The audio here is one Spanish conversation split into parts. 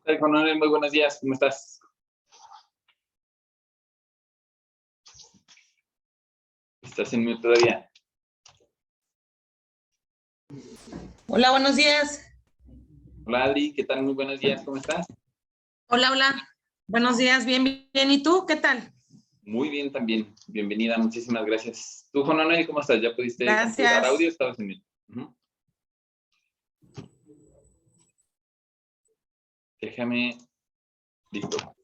Juan Manuel, muy buenos días, ¿cómo estás? ¿Estás en mute todavía? Hola, buenos días. Hola Adri, ¿qué tal? Muy buenos días, ¿cómo estás? Hola, hola. Buenos días, bien, bien. ¿Y tú? ¿Qué tal? Muy bien también, bienvenida, muchísimas gracias. ¿Tú, Juan Manuel, cómo estás? ¿Ya pudiste configurar Gracias. audio? ¿Estabas en mute? Déjame, listo.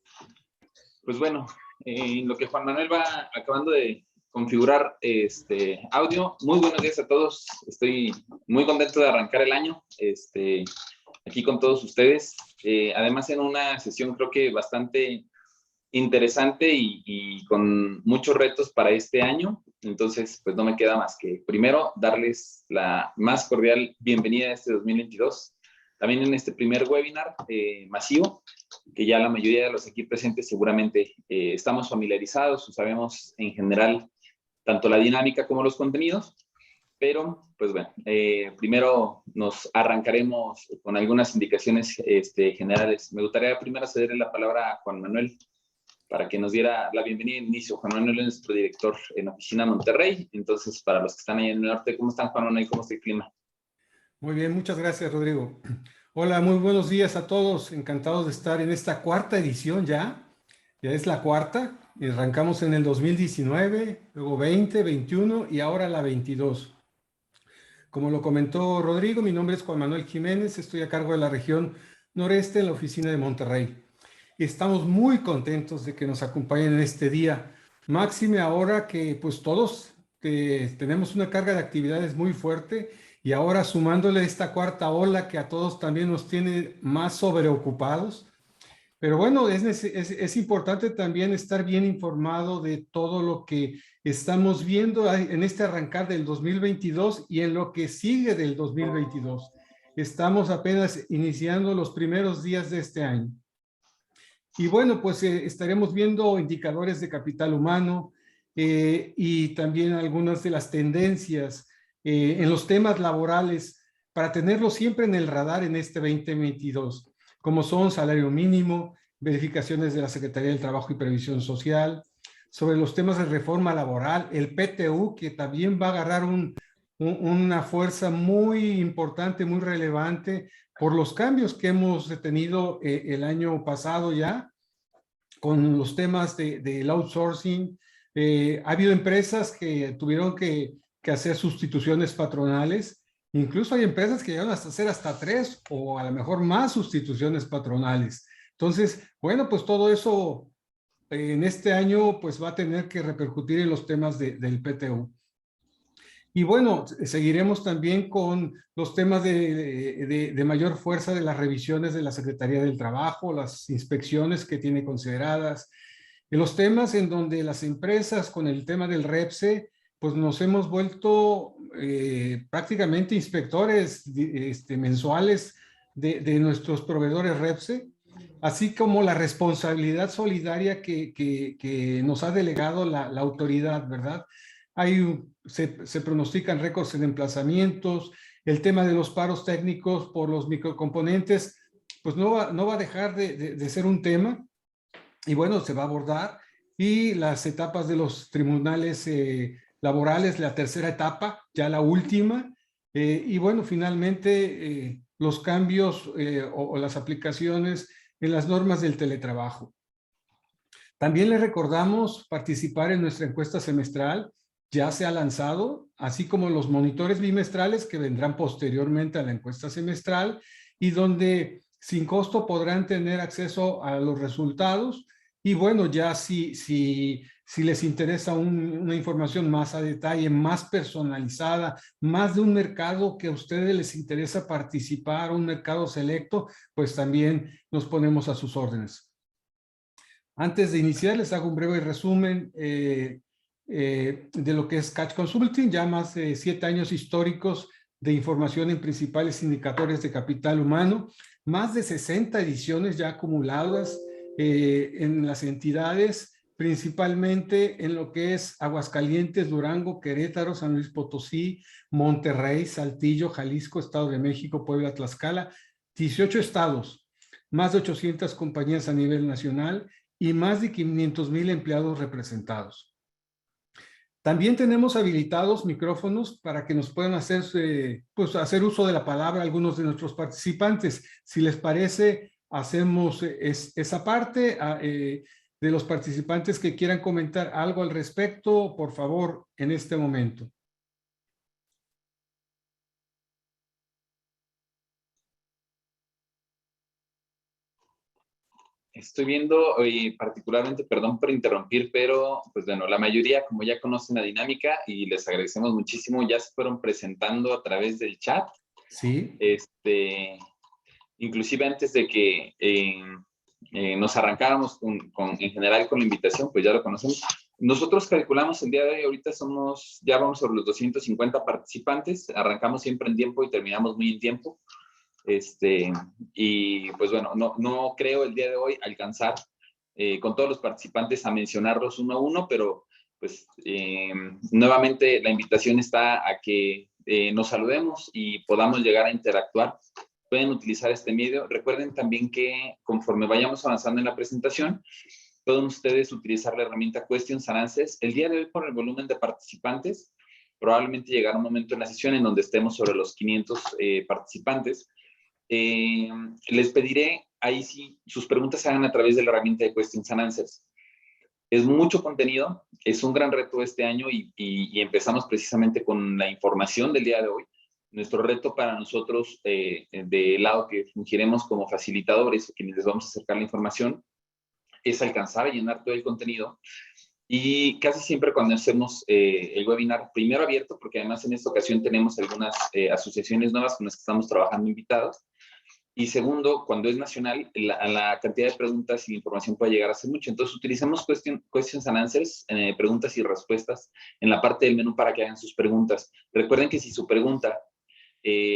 Pues bueno, en lo que Juan Manuel va acabando de configurar audio, muy buenos días a todos. Estoy muy contento de arrancar el año aquí con todos ustedes. Además, en una sesión creo que bastante interesante y con muchos retos para este año. Entonces, pues no me queda más que primero darles la más cordial bienvenida a este 2022. También en este primer webinar masivo, que ya la mayoría de los aquí presentes seguramente estamos familiarizados o sabemos en general tanto la dinámica como los contenidos. Pero, pues bueno, primero nos arrancaremos con algunas indicaciones generales. Me gustaría primero cederle la palabra a Juan Manuel para que nos diera la bienvenida de inicio. Juan Manuel es nuestro director en Oficina Monterrey. Entonces, para los que están ahí en el norte, ¿cómo están, Juan Manuel? ¿Cómo está el clima? Muy bien, muchas gracias, Rodrigo. Hola, muy buenos días a todos. Encantados de estar en esta cuarta edición ya. Ya es la cuarta. Y arrancamos en el 2019, luego 20, 21 y ahora la 22. Como lo comentó Rodrigo, mi nombre es Juan Manuel Jiménez. Estoy a cargo de la región noreste en la oficina de Monterrey. Y estamos muy contentos de que nos acompañen en este día. Máxime ahora que pues todos tenemos una carga de actividades muy fuerte y ahora sumándole esta cuarta ola que a todos también nos tiene más sobreocupados. Pero bueno, es importante también estar bien informado de todo lo que estamos viendo en este arrancar del 2022 y en lo que sigue del 2022. Estamos apenas iniciando los primeros días de este año. Y bueno, pues estaremos viendo indicadores de capital humano y también algunas de las tendencias en los temas laborales para tenerlos siempre en el radar en este 2022, como son salario mínimo, verificaciones de la Secretaría del Trabajo y Previsión Social, sobre los temas de reforma laboral, el PTU, que también va a agarrar una fuerza muy importante, muy relevante, por los cambios que hemos tenido el año pasado ya, con los temas del outsourcing. Ha habido empresas que tuvieron que hacer sustituciones patronales. Incluso hay empresas que llegan hasta hacer hasta 3 o a lo mejor más sustituciones patronales. Entonces, bueno, pues todo eso en este año pues va a tener que repercutir en los temas del PTU. Y bueno, seguiremos también con los temas de mayor fuerza de las revisiones de la Secretaría del Trabajo, las inspecciones que tiene consideradas, en los temas en donde las empresas con el tema del REPSE, pues nos hemos vuelto prácticamente inspectores mensuales de nuestros proveedores REPSE, así como la responsabilidad solidaria que nos ha delegado la autoridad, ¿verdad? Se pronostican récords en emplazamientos, el tema de los paros técnicos por los microcomponentes, pues no va a dejar de ser un tema, y bueno, se va a abordar, y las etapas de los tribunales laborales, la tercera etapa, ya la última, y bueno, finalmente los cambios o las aplicaciones en las normas del teletrabajo. También les recordamos participar en nuestra encuesta semestral, ya se ha lanzado, así como los monitores bimestrales que vendrán posteriormente a la encuesta semestral y donde sin costo podrán tener acceso a los resultados. Y bueno, ya si les interesa una información más a detalle, más personalizada, más de un mercado que a ustedes les interesa participar, un mercado selecto, pues también nos ponemos a sus órdenes. Antes de iniciar, les hago un breve resumen de lo que es Catch Consulting, ya más de 7 años históricos de información en principales indicadores de capital humano, más de 60 ediciones ya acumuladas en las entidades, principalmente en lo que es Aguascalientes, Durango, Querétaro, San Luis Potosí, Monterrey, Saltillo, Jalisco, Estado de México, Puebla, Tlaxcala, 18 estados. más de 800 compañías a nivel nacional y más de 500,000 empleados representados. También tenemos habilitados micrófonos para que nos puedan hacer, pues, hacer uso de la palabra algunos de nuestros participantes. Si les parece, hacemos esa parte. De los participantes que quieran comentar algo al respecto, por favor, en este momento. Estoy viendo, particularmente, perdón por interrumpir, pero pues bueno, la mayoría, como ya conocen la dinámica y les agradecemos muchísimo, ya se fueron presentando a través del chat. Sí. Inclusive antes de que nos arrancáramos en general con la invitación, pues ya lo conocemos. Nosotros calculamos el día de hoy, ahorita ya vamos sobre los 250 participantes, arrancamos siempre en tiempo y terminamos muy en tiempo. Y pues bueno, no creo el día de hoy alcanzar con todos los participantes a mencionarlos uno a uno, pero pues nuevamente la invitación está a que nos saludemos y podamos llegar a interactuar. Pueden utilizar este medio. Recuerden también que conforme vayamos avanzando en la presentación, pueden ustedes utilizar la herramienta Questions and Answers. El día de hoy, por el volumen de participantes, probablemente llegará un momento en la sesión en donde estemos sobre los 500 participantes. Les pediré, ahí sí, sus preguntas se hagan a través de la herramienta de Questions and Answers. Es mucho contenido, es un gran reto este año y empezamos precisamente con la información del día de hoy. Nuestro reto para nosotros, del lado que fungiremos como facilitadores, quienes les vamos a acercar la información, es alcanzar a llenar todo el contenido. Y casi siempre cuando hacemos el webinar, primero abierto, porque además en esta ocasión tenemos algunas asociaciones nuevas con las que estamos trabajando invitados, y segundo, cuando es nacional, la cantidad de preguntas y información puede llegar a ser mucho. Entonces, utilizamos questions and answers, preguntas y respuestas, en la parte del menú para que hagan sus preguntas. Recuerden que si su pregunta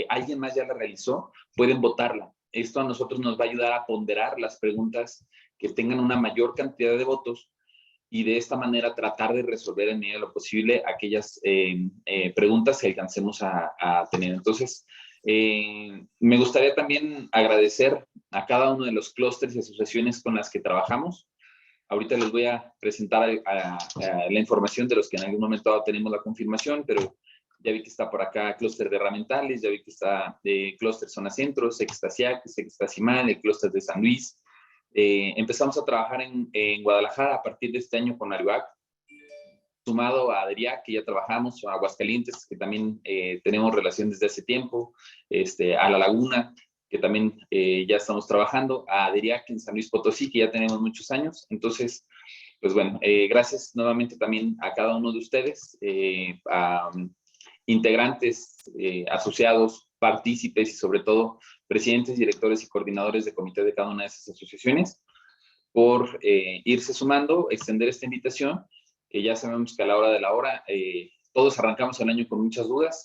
alguien más ya la realizó, pueden votarla. Esto a nosotros nos va a ayudar a ponderar las preguntas que tengan una mayor cantidad de votos y de esta manera tratar de resolver en medida de lo posible aquellas preguntas que alcancemos a tener. Entonces, me gustaría también agradecer a cada uno de los clústeres y asociaciones con las que trabajamos. Ahorita les voy a presentar la información de los que en algún momento tenemos la confirmación, pero ya vi que está por acá clúster de herramientales, ya vi que está clúster zona centro, sé que está CIAC, sé que está CIMAL, el clúster de San Luis. Empezamos a trabajar en Guadalajara a partir de este año con Arivac, sumado a Adriac, que ya trabajamos, a Aguascalientes, que también tenemos relación desde hace tiempo, a La Laguna, que también ya estamos trabajando, a Adriac en San Luis Potosí, que ya tenemos muchos años. Entonces, pues bueno, gracias nuevamente también a cada uno de ustedes, a integrantes, asociados, partícipes y sobre todo presidentes, directores y coordinadores de comité de cada una de esas asociaciones por irse sumando, extender esta invitación, que ya sabemos que a la hora de la hora todos arrancamos el año con muchas dudas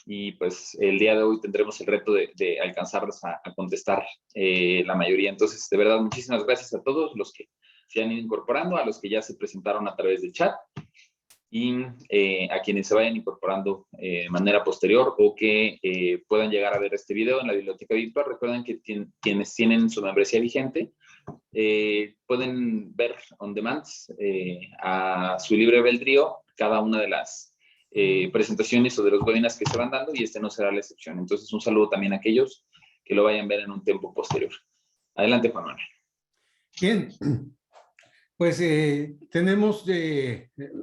y pues el día de hoy tendremos el reto de alcanzarlos a contestar la mayoría. Entonces, de verdad, muchísimas gracias a todos los que se han ido incorporando, a los que ya se presentaron a través del chat y a quienes se vayan incorporando de manera posterior o que puedan llegar a ver este video en la biblioteca virtual. Recuerden que quienes tienen su membresía vigente pueden ver on demand a su libre albedrío cada una de las presentaciones o de los webinars que se van dando y este no será la excepción. Entonces, un saludo también a aquellos que lo vayan a ver en un tiempo posterior. Adelante, Juan Manuel. Bien. Pues tenemos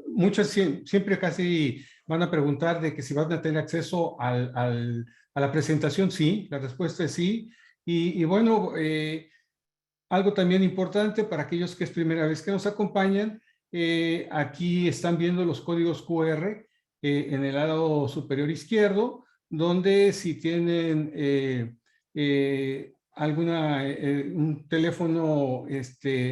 muchas, siempre casi van a preguntar de que si van a tener acceso a la presentación. Sí, la respuesta es sí. Y bueno, algo también importante para aquellos que es primera vez que nos acompañan, aquí están viendo los códigos QR en el lado superior izquierdo, donde si tienen un teléfono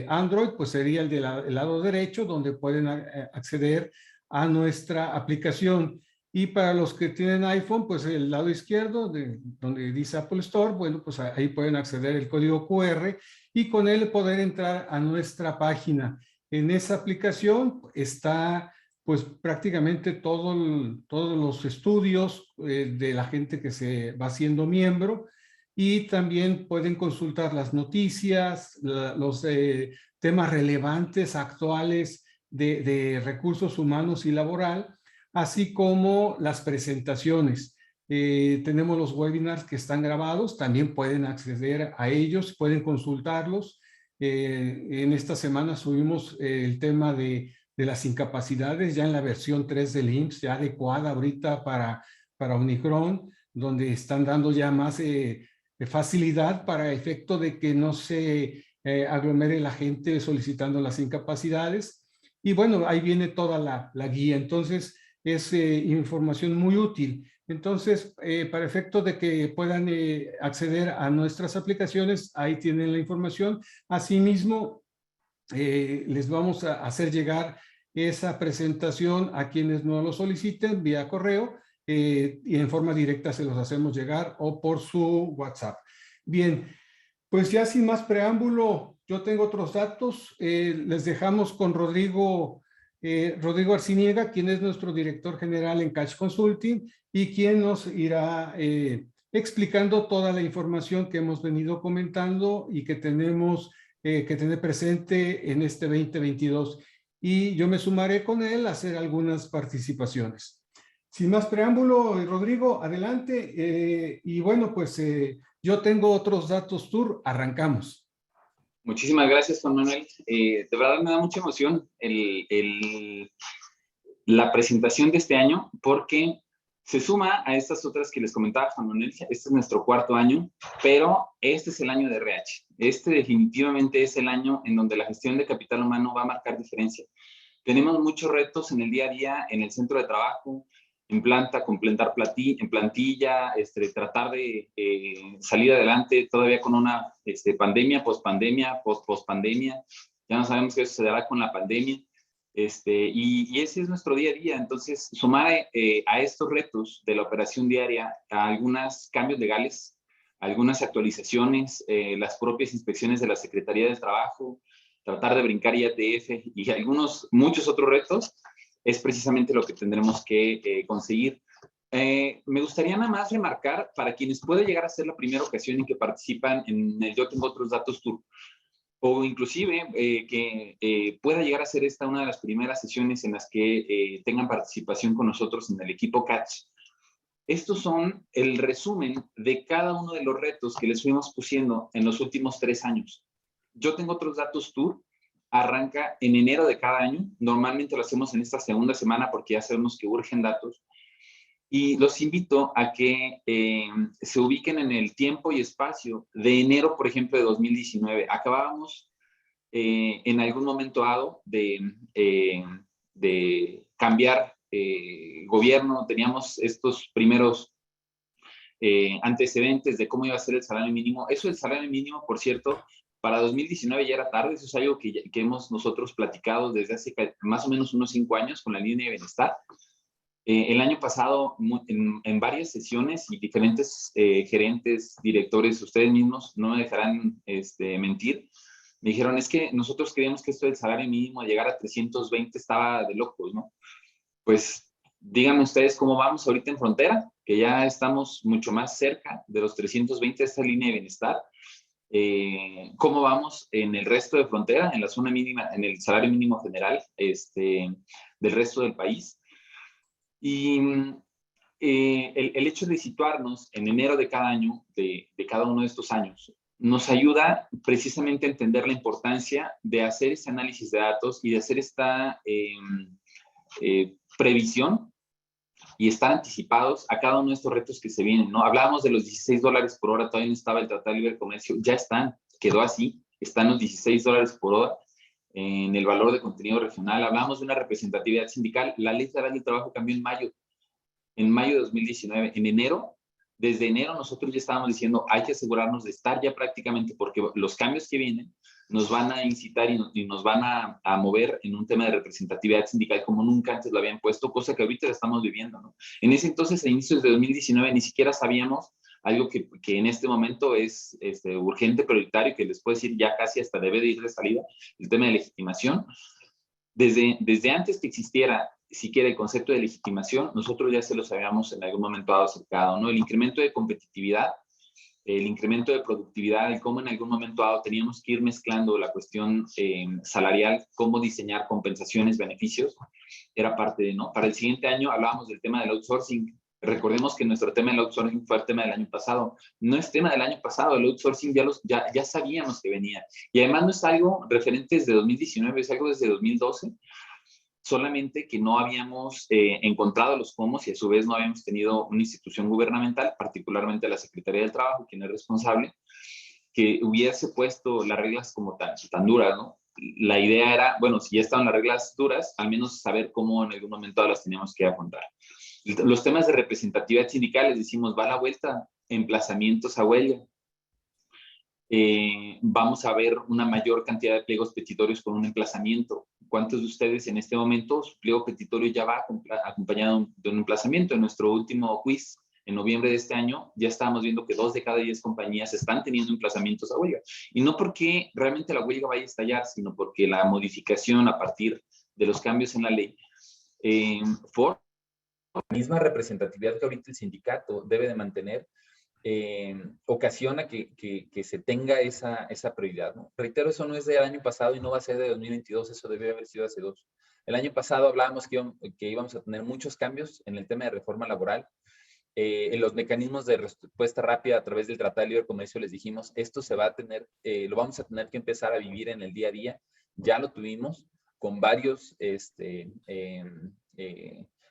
Android, pues sería el del lado derecho, donde pueden acceder a nuestra aplicación. Y para los que tienen iPhone, pues el lado izquierdo, donde dice Apple Store, bueno, pues ahí pueden acceder el código QR y con él poder entrar a nuestra página. En esa aplicación está pues prácticamente todos los estudios de la gente que se va haciendo miembro. y también pueden consultar las noticias, los temas relevantes, actuales de recursos humanos y laboral, así como las presentaciones. Tenemos los webinars que están grabados, también pueden acceder a ellos, pueden consultarlos. En esta semana subimos el tema de las incapacidades ya en la versión 3 del IMSS, ya adecuada ahorita para Omicron, donde están dando ya más facilidad para efecto de que no se aglomere la gente solicitando las incapacidades. Y bueno, ahí viene toda la guía. Entonces, es información muy útil. Entonces, para efecto de que puedan acceder a nuestras aplicaciones, ahí tienen la información. Asimismo, les vamos a hacer llegar esa presentación a quienes no lo soliciten vía correo y en forma directa se los hacemos llegar o por su WhatsApp. Bien, pues ya sin más preámbulo, yo tengo otros datos. Les dejamos con Rodrigo Arciniega, quien es nuestro director general en Catch Consulting y quien nos irá explicando toda la información que hemos venido comentando y que tenemos que tener presente en este 2022. Y yo me sumaré con él a hacer algunas participaciones. Sin más preámbulo, Rodrigo, adelante. Y bueno, pues yo tengo otros datos tour, arrancamos. Muchísimas gracias, Juan Manuel. De verdad me da mucha emoción la presentación de este año porque se suma a estas otras que les comentaba Juan Manuel. Este es nuestro 4º año, pero este es el año de RH. Este definitivamente es el año en donde la gestión de capital humano va a marcar diferencia. Tenemos muchos retos en el día a día, en el centro de trabajo, en planta, completar en plantilla, tratar de salir adelante todavía con una pandemia, pospandemia, pospandemia. Ya no sabemos qué sucederá con la pandemia. Y ese es nuestro día a día. Entonces, sumar a estos retos de la operación diaria a algunos cambios legales, algunas actualizaciones, las propias inspecciones de la Secretaría del Trabajo, tratar de brincar IATF y muchos otros retos, es precisamente lo que tendremos que conseguir. Me gustaría nada más remarcar, para quienes puede llegar a ser la primera ocasión en que participan en el Yo Tengo Otros Datos Tour, o inclusive que pueda llegar a ser esta una de las primeras sesiones en las que tengan participación con nosotros en el equipo Catch. Estos son el resumen de cada uno de los retos que les fuimos pusiendo en los últimos 3 años. Yo Tengo Otros Datos Tour arranca en enero de cada año. Normalmente lo hacemos en esta segunda semana porque ya sabemos que urgen datos. Y los invito a que se ubiquen en el tiempo y espacio de enero, por ejemplo, de 2019. Acabábamos en algún momento dado de cambiar gobierno. Teníamos estos primeros antecedentes de cómo iba a ser el salario mínimo. Eso del salario mínimo, por cierto, para 2019 ya era tarde. Eso es algo que hemos nosotros platicado desde hace más o menos unos 5 años con la línea de bienestar. El año pasado, en varias sesiones y diferentes gerentes, directores, ustedes mismos no me dejarán mentir, me dijeron, es que nosotros creíamos que esto del salario mínimo, llegar a 320 estaba de locos, ¿no? Pues díganme ustedes cómo vamos ahorita en frontera, que ya estamos mucho más cerca de los 320 de esta línea de bienestar. ¿Cómo vamos en el resto de frontera, en la zona mínima, en el salario mínimo general del resto del país? Y el hecho de situarnos en enero de cada año, de cada uno de estos años, nos ayuda precisamente a entender la importancia de hacer ese análisis de datos y de hacer esta previsión y estar anticipados a cada uno de estos retos que se vienen, ¿no? Hablábamos de los $16 por hora, todavía no estaba el Tratado de Libre Comercio, ya quedó así, están los $16 por hora en el valor de contenido regional. Hablamos de una representatividad sindical. La Ley Federal del Trabajo cambió en mayo de 2019. En enero, desde enero nosotros ya estábamos diciendo hay que asegurarnos de estar ya prácticamente, porque los cambios que vienen nos van a incitar y nos van a mover en un tema de representatividad sindical como nunca antes lo habían puesto, cosa que ahorita la estamos viviendo, ¿no? En ese entonces, a inicios de 2019, ni siquiera sabíamos algo que en este momento es urgente, prioritario, que les puedo decir ya casi hasta debe de ir de salida, el tema de legitimación. Desde antes que existiera siquiera el concepto de legitimación, nosotros ya se los habíamos en algún momento dado acercado, ¿no? El incremento de competitividad el incremento de productividad y cómo en algún momento dado teníamos que ir mezclando la cuestión salarial, cómo diseñar compensaciones, beneficios, era parte de, ¿no? Para el siguiente año hablábamos del tema del outsourcing. Recordemos que nuestro tema del outsourcing fue el tema del año pasado. No es tema del año pasado, el outsourcing ya sabíamos que venía. Y además no es algo referente desde 2019, es algo desde 2012, solamente que no habíamos encontrado los cómo y a su vez no habíamos tenido una institución gubernamental, particularmente la Secretaría del Trabajo, quien es responsable, que hubiese puesto las reglas como tan duras, ¿no? La idea era, bueno, si ya estaban las reglas duras, al menos saber cómo en algún momento las teníamos que afrontar. Los temas de representatividad sindical, les decimos, va a la vuelta, emplazamientos a huelga. Vamos a ver una mayor cantidad de pliegos petitorios con un emplazamiento. ¿Cuántos de ustedes en este momento su pliego petitorio ya va acompañado de un emplazamiento? En nuestro último quiz, en noviembre de este año, ya estábamos viendo que 2 de cada 10 compañías están teniendo emplazamientos a huelga. Y no porque realmente la huelga vaya a estallar, sino porque la modificación a partir de los cambios en la ley por la misma representatividad que ahorita el sindicato debe de mantener, ocasiona que se tenga esa prioridad, ¿no? Reitero, eso no es del año pasado y no va a ser de 2022, eso debió haber sido hace 2. El año pasado hablábamos que íbamos a tener muchos cambios en el tema de reforma laboral. En los mecanismos de respuesta rápida a través del Tratado de Libre Comercio les dijimos, esto se va a tener, lo vamos a tener que empezar a vivir en el día a día. Ya lo tuvimos con varios,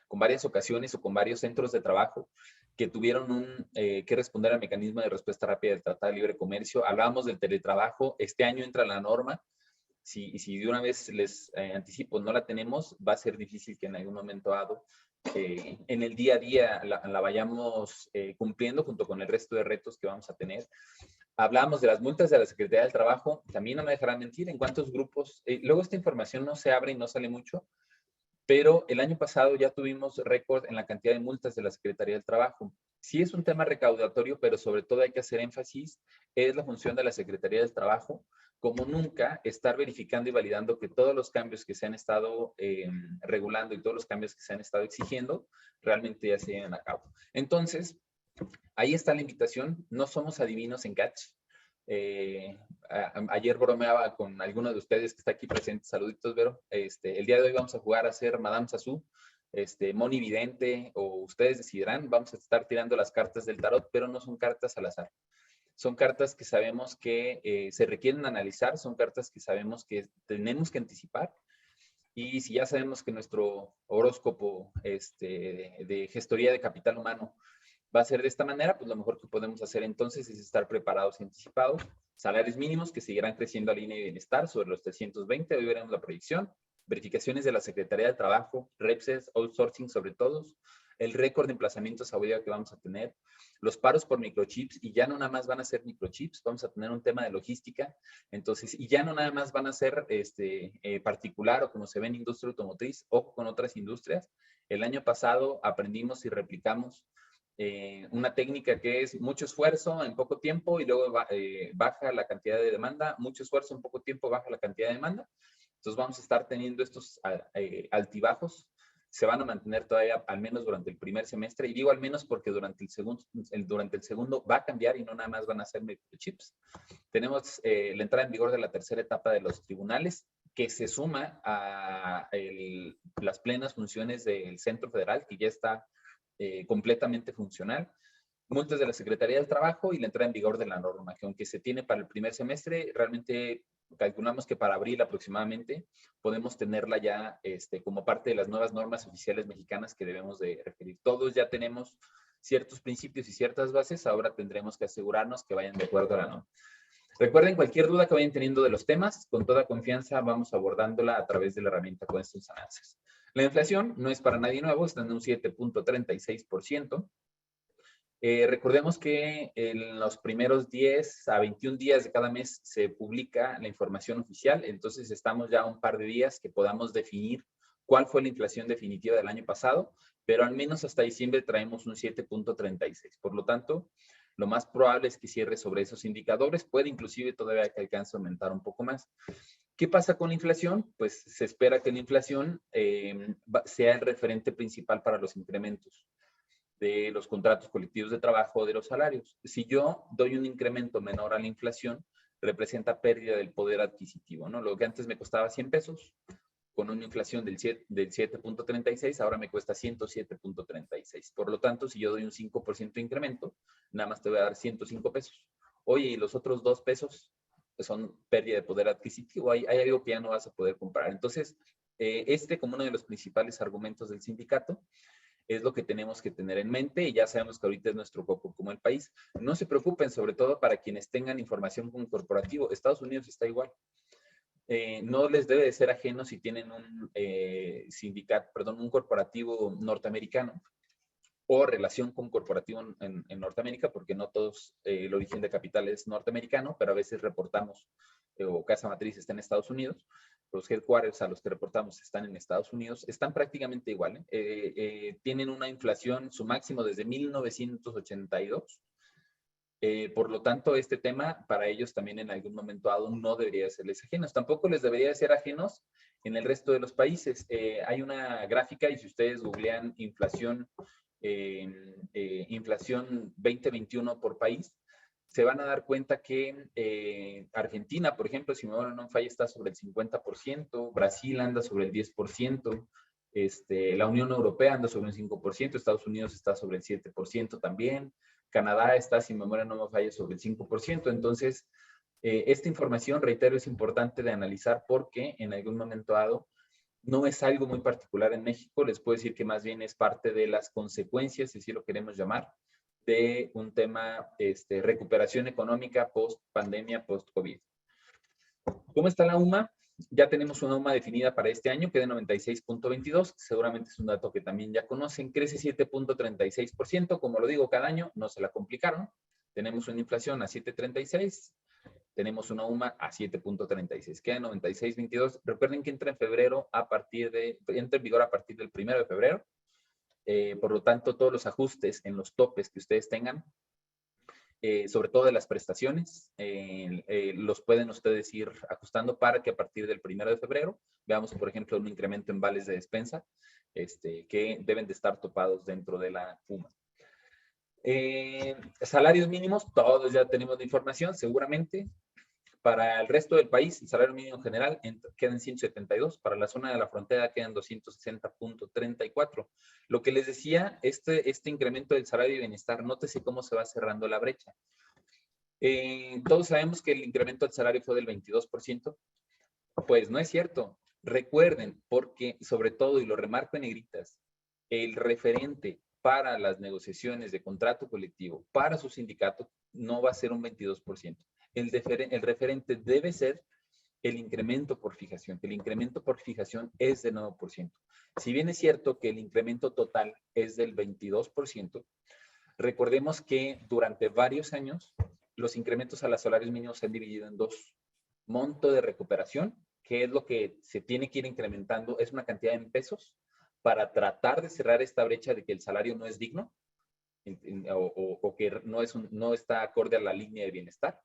con varias ocasiones o con varios centros de trabajo que tuvieron que responder al mecanismo de respuesta rápida del Tratado de Libre Comercio. Hablábamos del teletrabajo, este año entra la norma. Si de una vez les anticipo, no la tenemos, va a ser difícil que en algún momento dado en el día a día la vayamos cumpliendo junto con el resto de retos que vamos a tener. Hablábamos de las multas de la Secretaría del Trabajo, también no me dejarán mentir en cuántos grupos, luego esta información no se abre y no sale mucho, pero el año pasado ya tuvimos récord en la cantidad de multas de la Secretaría del Trabajo. Sí es un tema recaudatorio, pero sobre todo hay que hacer énfasis, es la función de la Secretaría del Trabajo, como nunca, estar verificando y validando que todos los cambios que se han estado regulando y todos los cambios que se han estado exigiendo realmente ya se lleven a cabo. Entonces, ahí está la invitación. No somos adivinos en catch. Ayer bromeaba con alguno de ustedes que está aquí presente. Saluditos, Vero. El día de hoy vamos a jugar a ser Madame Sassou, Moni Vidente, o ustedes decidirán. Vamos a estar tirando las cartas del tarot, pero no son cartas al azar. Son cartas que sabemos que se requieren analizar, son cartas que sabemos que tenemos que anticipar. Y si ya sabemos que nuestro horóscopo de gestoría de capital humano va a ser de esta manera, pues lo mejor que podemos hacer entonces es estar preparados y anticipados. Salarios mínimos que seguirán creciendo a línea de bienestar sobre los 320, hoy veremos la proyección. Verificaciones de la Secretaría del Trabajo, REPSES, outsourcing sobre todos, el récord de emplazamientos a huelga que vamos a tener, los paros por microchips, y ya no nada más van a ser microchips, vamos a tener un tema de logística, entonces, y ya no nada más van a ser particular o como se ve en industria automotriz o con otras industrias. El año pasado aprendimos y replicamos una técnica que es mucho esfuerzo en poco tiempo y luego baja la cantidad de demanda, mucho esfuerzo en poco tiempo, baja la cantidad de demanda. Entonces vamos a estar teniendo estos altibajos, se van a mantener todavía al menos durante el primer semestre, y digo al menos porque durante el segundo va a cambiar y no nada más van a ser microchips. Tenemos la entrada en vigor de la tercera etapa de los tribunales, que se suma a las plenas funciones del Centro Federal, que ya está completamente funcional. Multas de la Secretaría del Trabajo y la entrada en vigor de la norma, que aunque se tiene para el primer semestre, realmente calculamos que para abril aproximadamente podemos tenerla ya como parte de las nuevas normas oficiales mexicanas que debemos de referir. Todos ya tenemos ciertos principios y ciertas bases, ahora tendremos que asegurarnos que vayan de acuerdo a la norma. Recuerden, cualquier duda que vayan teniendo de los temas, con toda confianza vamos abordándola a través de la herramienta Questions and Answers. La inflación no es para nadie nuevo, está en un 7.36%. Recordemos que en los primeros 10 a 21 días de cada mes se publica la información oficial, entonces estamos ya a un par de días que podamos definir cuál fue la inflación definitiva del año pasado, pero al menos hasta diciembre traemos un 7.36. Por lo tanto, lo más probable es que cierre sobre esos indicadores, puede inclusive todavía que alcance a aumentar un poco más. ¿Qué pasa con la inflación? Pues se espera que la inflación sea el referente principal para los incrementos. de los contratos colectivos de trabajo o de los salarios. Si yo doy un incremento menor a la inflación, representa pérdida del poder adquisitivo, ¿no? Lo que antes me costaba 100 pesos, con una inflación del 7.36, ahora me cuesta 107.36. Por lo tanto, si yo doy un 5% de incremento, nada más te voy a dar 105 pesos. Oye, y los otros 2 pesos son pérdida de poder adquisitivo, hay algo que ya no vas a poder comprar. Entonces, como uno de los principales argumentos del sindicato, es lo que tenemos que tener en mente, y ya sabemos que ahorita es nuestro foco como el país. No se preocupen, sobre todo para quienes tengan información con corporativo. Estados Unidos está igual. No les debe de ser ajeno si tienen un un corporativo norteamericano o relación con corporativo en Norteamérica, porque no todos el origen de capital es norteamericano, pero a veces reportamos o casa matriz está en Estados Unidos. Los headquarters a los que reportamos están en Estados Unidos, están prácticamente igual. Tienen una inflación, su máximo desde 1982. Por lo tanto, este tema para ellos también en algún momento dado no debería serles ajenos. Tampoco les debería ser ajenos en el resto de los países. Hay una gráfica y si ustedes googlean inflación 2021 por país, se van a dar cuenta que Argentina, por ejemplo, si mi memoria no falla, está sobre el 50%, Brasil anda sobre el 10%, la Unión Europea anda sobre un 5%, Estados Unidos está sobre el 7% también, Canadá está, si mi memoria no me falla, sobre el 5%. Entonces, esta información, reitero, es importante de analizar porque en algún momento dado no es algo muy particular en México. Les puedo decir que más bien es parte de las consecuencias, si así lo queremos llamar, de un tema, recuperación económica post-pandemia, post-COVID. ¿Cómo está la UMA? Ya tenemos una UMA definida para este año, que es de 96.22. Seguramente es un dato que también ya conocen. Crece 7.36%. Como lo digo cada año, no se la complicaron. Tenemos una inflación a 7.36. Tenemos una UMA a 7.36. Queda 96.22. Recuerden que entra en febrero entra en vigor a partir del 1 de febrero. Por lo tanto, todos los ajustes en los topes que ustedes tengan, sobre todo de las prestaciones, los pueden ustedes ir ajustando para que a partir del 1 de febrero veamos, por ejemplo, un incremento en vales de despensa que deben de estar topados dentro de la UMA. Salarios mínimos, todos ya tenemos la información, seguramente. Para el resto del país, el salario mínimo general queda en 172. Para la zona de la frontera quedan 260.34. Lo que les decía, este incremento del salario de bienestar, nótese cómo se va cerrando la brecha. Todos sabemos que el incremento del salario fue del 22%. Pues no es cierto. Recuerden, porque sobre todo, y lo remarco en negritas, el referente para las negociaciones de contrato colectivo para su sindicato no va a ser un 22%. El referente debe ser el incremento por fijación, que el incremento por fijación es de 9%. Si bien es cierto que el incremento total es del 22%, recordemos que durante varios años los incrementos a los salarios mínimos se han dividido en dos. Monto de recuperación, que es lo que se tiene que ir incrementando, es una cantidad en pesos para tratar de cerrar esta brecha de que el salario no es digno o que no está acorde a la línea de bienestar.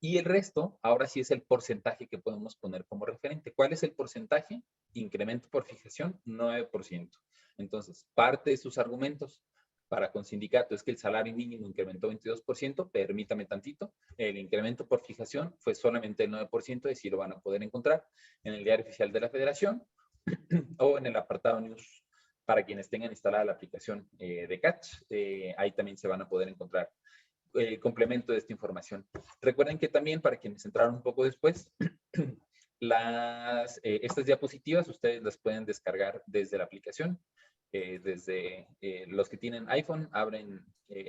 Y el resto, ahora sí es el porcentaje que podemos poner como referente. ¿Cuál es el porcentaje? Incremento por fijación, 9%. Entonces, parte de sus argumentos para con sindicato es que el salario mínimo incrementó 22%, permítame tantito, el incremento por fijación fue solamente el 9%, es decir, lo van a poder encontrar en el diario oficial de la Federación o en el apartado news para quienes tengan instalada la aplicación de Catch, ahí también se van a poder encontrar el complemento de esta información. Recuerden que también, para quienes entraron un poco después, estas diapositivas ustedes las pueden descargar desde la aplicación. Desde los que tienen iPhone, abren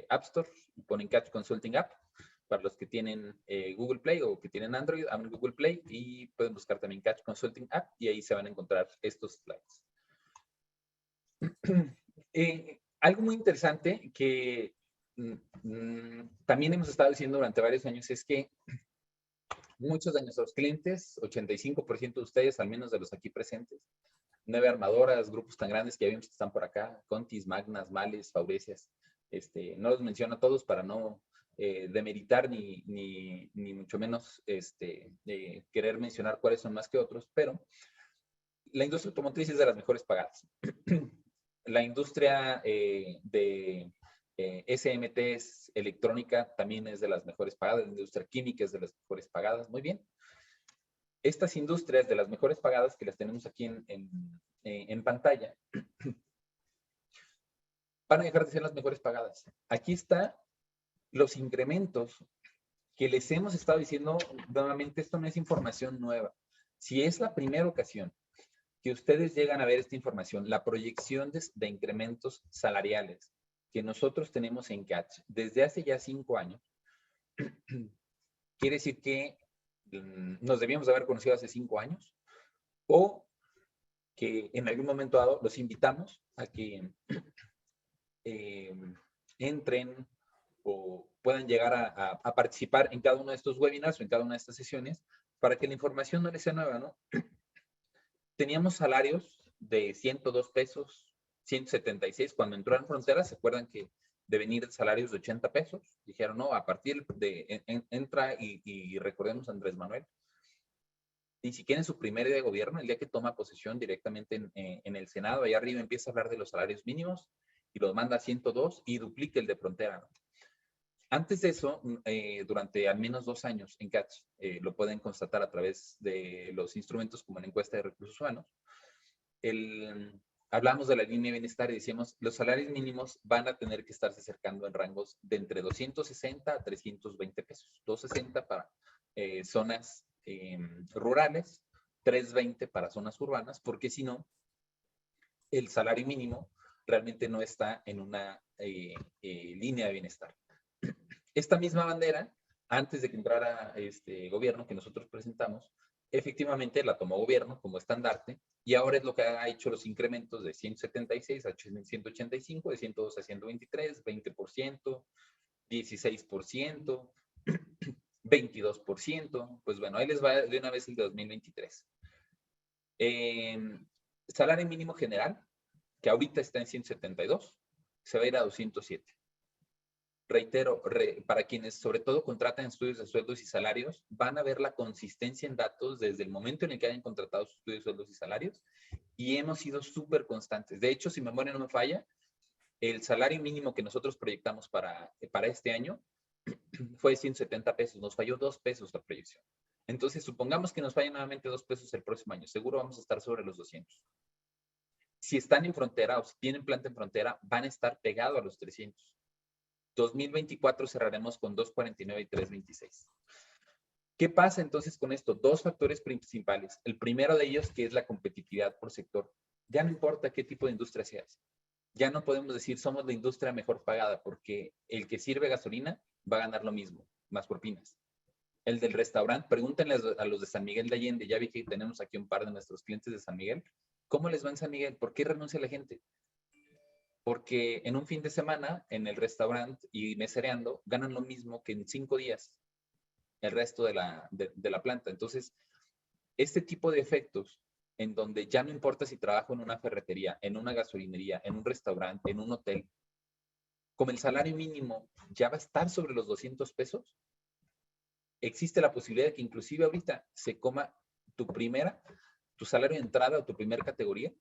App Store y ponen Catch Consulting App. Para los que tienen Google Play o que tienen Android, abren Google Play y pueden buscar también Catch Consulting App y ahí se van a encontrar estos slides. Algo muy interesante que también hemos estado diciendo durante varios años es que muchos de nuestros clientes, 85% de ustedes, al menos de los aquí presentes, 9 armadoras, grupos tan grandes que ya vimos que están por acá, Contis, Magnas, Males, Faurecias, no los menciono a todos para no demeritar ni mucho menos querer mencionar cuáles son más que otros, pero la industria automotriz es de las mejores pagadas. La industria de SMTs electrónica también es de las mejores pagadas, la industria química es de las mejores pagadas. Muy bien. Estas industrias de las mejores pagadas que las tenemos aquí en pantalla van a dejar de ser las mejores pagadas. Aquí están los incrementos que les hemos estado diciendo. Nuevamente, esto no es información nueva. Si es la primera ocasión que ustedes llegan a ver esta información, la proyección de incrementos salariales que nosotros tenemos en Catch desde hace ya 5 años, quiere decir que nos debíamos de haber conocido hace 5 años, o que en algún momento dado los invitamos a que entren o puedan llegar a participar en cada uno de estos webinars o en cada una de estas sesiones para que la información no les sea nueva, ¿no? Teníamos salarios de 102 pesos, 176 cuando entró en Frontera. ¿Se acuerdan que de venir salarios de 80 pesos? Dijeron, no, a partir de entra y recordemos a Andrés Manuel. Ni siquiera en su primer día de gobierno, el día que toma posesión directamente en el Senado, allá arriba empieza a hablar de los salarios mínimos y los manda a 102 y duplica el de Frontera, ¿no? Antes de eso, durante al menos 2 años en Catch, lo pueden constatar a través de los instrumentos como la encuesta de recursos humanos, hablamos de la línea de bienestar y decíamos, los salarios mínimos van a tener que estarse acercando en rangos de entre 260 a 320 pesos. 260 para zonas rurales, 320 para zonas urbanas, porque si no, el salario mínimo realmente no está en una línea de bienestar. Esta misma bandera, antes de que entrara este gobierno que nosotros presentamos, efectivamente la tomó gobierno como estandarte y ahora es lo que ha hecho los incrementos de 176 a 185, de 102 a 123, 20%, 16%, 22%. Pues bueno, ahí les va de una vez el de 2023. Salario mínimo general, que ahorita está en 172, se va a ir a 207. Reitero, para quienes sobre todo contratan estudios de sueldos y salarios, van a ver la consistencia en datos desde el momento en el que hayan contratado sus estudios de sueldos y salarios, y hemos sido súper constantes. De hecho, si mi memoria no me falla, el salario mínimo que nosotros proyectamos para este año fue de 170 pesos, nos falló 2 pesos la proyección. Entonces, supongamos que nos fallen nuevamente 2 pesos el próximo año, seguro vamos a estar sobre los 200. Si están en frontera o si tienen planta en frontera, van a estar pegados a los 300. 2024 cerraremos con 249 y 326. ¿Qué pasa entonces con esto? 2 factores principales. El primero de ellos, que es la competitividad por sector. Ya no importa qué tipo de industria seas. Ya no podemos decir somos la industria mejor pagada, porque el que sirve gasolina va a ganar lo mismo, más propinas. El del restaurante, pregúntenle a los de San Miguel de Allende. Ya vi que tenemos aquí un par de nuestros clientes de San Miguel. ¿Cómo les va en San Miguel? ¿Por qué renuncia la gente? Porque en un fin de semana, en el restaurante y mesereando, ganan lo mismo que en 5 días el resto de la planta. Entonces, este tipo de efectos, en donde ya no importa si trabajo en una ferretería, en una gasolinería, en un restaurante, en un hotel, como el salario mínimo ya va a estar sobre los 200 pesos, existe la posibilidad de que inclusive ahorita se coma tu salario de entrada o tu primera categoría,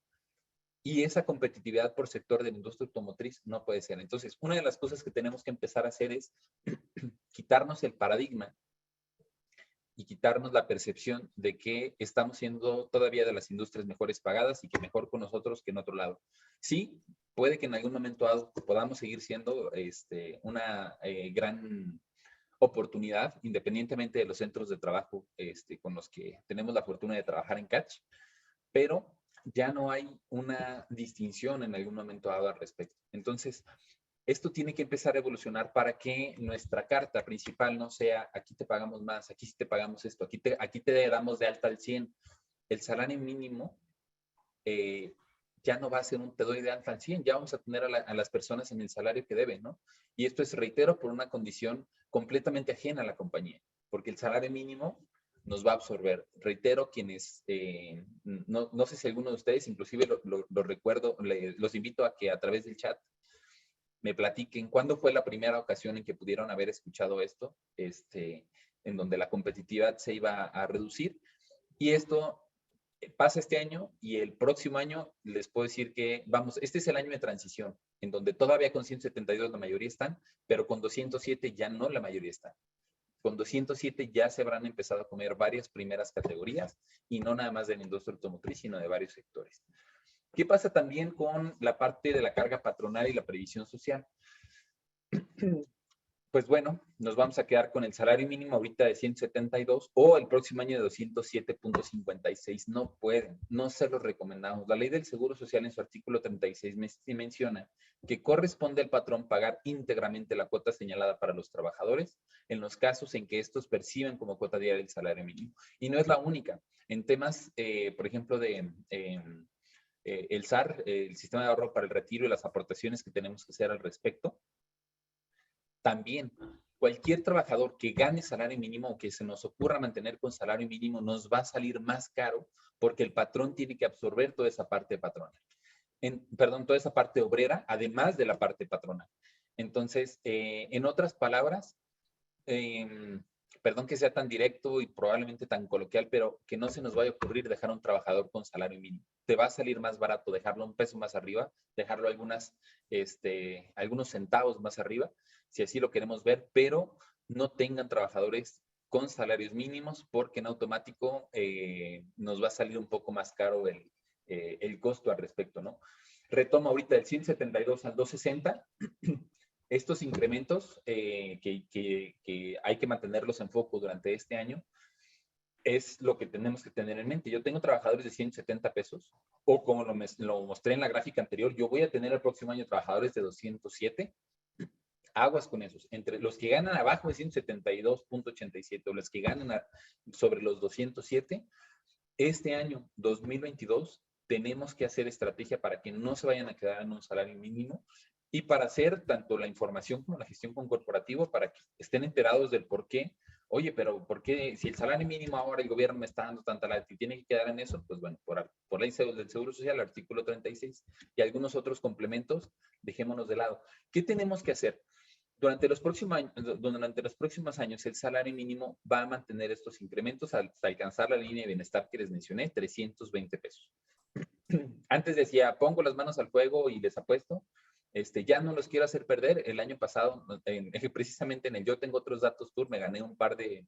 y esa competitividad por sector de la industria automotriz no puede ser. Entonces, una de las cosas que tenemos que empezar a hacer es quitarnos el paradigma y quitarnos la percepción de que estamos siendo todavía de las industrias mejores pagadas y que mejor con nosotros que en otro lado. Sí, puede que en algún momento podamos seguir siendo una gran oportunidad, independientemente de los centros de trabajo con los que tenemos la fortuna de trabajar en Catch, pero ya no hay una distinción en algún momento dado al respecto. Entonces, esto tiene que empezar a evolucionar para que nuestra carta principal no sea aquí te pagamos más, aquí sí te pagamos esto, aquí te damos de alta al 100. El salario mínimo ya no va a ser un te doy de alta al 100, ya vamos a tener a las personas en el salario que deben, ¿no? Y esto es, reitero, por una condición completamente ajena a la compañía, porque el salario mínimo nos va a absorber. Reitero, quienes, no sé si alguno de ustedes, inclusive lo recuerdo, los invito a que a través del chat me platiquen cuándo fue la primera ocasión en que pudieron haber escuchado esto, en donde la competitividad se iba a reducir. Y esto Pasa este año y el próximo año les puedo decir que, vamos, este es el año de transición, en donde todavía con 172 la mayoría están, pero con 207 ya no la mayoría están. Con 207 ya se habrán empezado a comer varias primeras categorías y no nada más de la industria automotriz, sino de varios sectores. ¿Qué pasa también con la parte de la carga patronal y la previsión social? Pues bueno, nos vamos a quedar con el salario mínimo ahorita de 172 o el próximo año de 207.56. No pueden, no se los recomendamos. La ley del Seguro Social en su artículo 36 menciona que corresponde al patrón pagar íntegramente la cuota señalada para los trabajadores en los casos en que estos perciben como cuota diaria el salario mínimo. Y no es la única. En temas, por ejemplo, de el SAR, el Sistema de Ahorro para el Retiro y las aportaciones que tenemos que hacer al respecto, también, cualquier trabajador que gane salario mínimo o que se nos ocurra mantener con salario mínimo nos va a salir más caro porque el patrón tiene que absorber toda esa parte patronal. Perdón, toda esa parte obrera, además de la parte patronal. Entonces, en otras palabras, perdón que sea tan directo y probablemente tan coloquial, pero que no se nos vaya a ocurrir dejar a un trabajador con salario mínimo. Te va a salir más barato dejarlo un peso más arriba, dejarlo algunos centavos más arriba, si así lo queremos ver, pero no tengan trabajadores con salarios mínimos porque en automático nos va a salir un poco más caro el costo al respecto, ¿no? Retomo ahorita del 172 al 260. Estos incrementos que hay que mantenerlos en foco durante este año es lo que tenemos que tener en mente. Yo tengo trabajadores de 170 pesos o como lo mostré en la gráfica anterior, yo voy a tener el próximo año trabajadores de 207. Aguas con esos. Entre los que ganan abajo de 172.87 o los que ganan sobre los 207, este año 2022 tenemos que hacer estrategia para que no se vayan a quedar en un salario mínimo y para hacer tanto la información como la gestión con corporativo para que estén enterados del por qué. Oye, pero ¿por qué si el salario mínimo ahora el gobierno me está dando tanta lata y tiene que quedar en eso? Pues bueno, por ley del Seguro Social, el artículo 36 y algunos otros complementos, dejémonos de lado. ¿Qué tenemos que hacer? Durante los próximos años, el salario mínimo va a mantener estos incrementos hasta alcanzar la línea de bienestar que les mencioné, 320 pesos. Antes decía, pongo las manos al fuego y les apuesto. Ya no los quiero hacer perder. El año pasado, precisamente en el Yo Tengo Otros Datos Tour, me gané un par de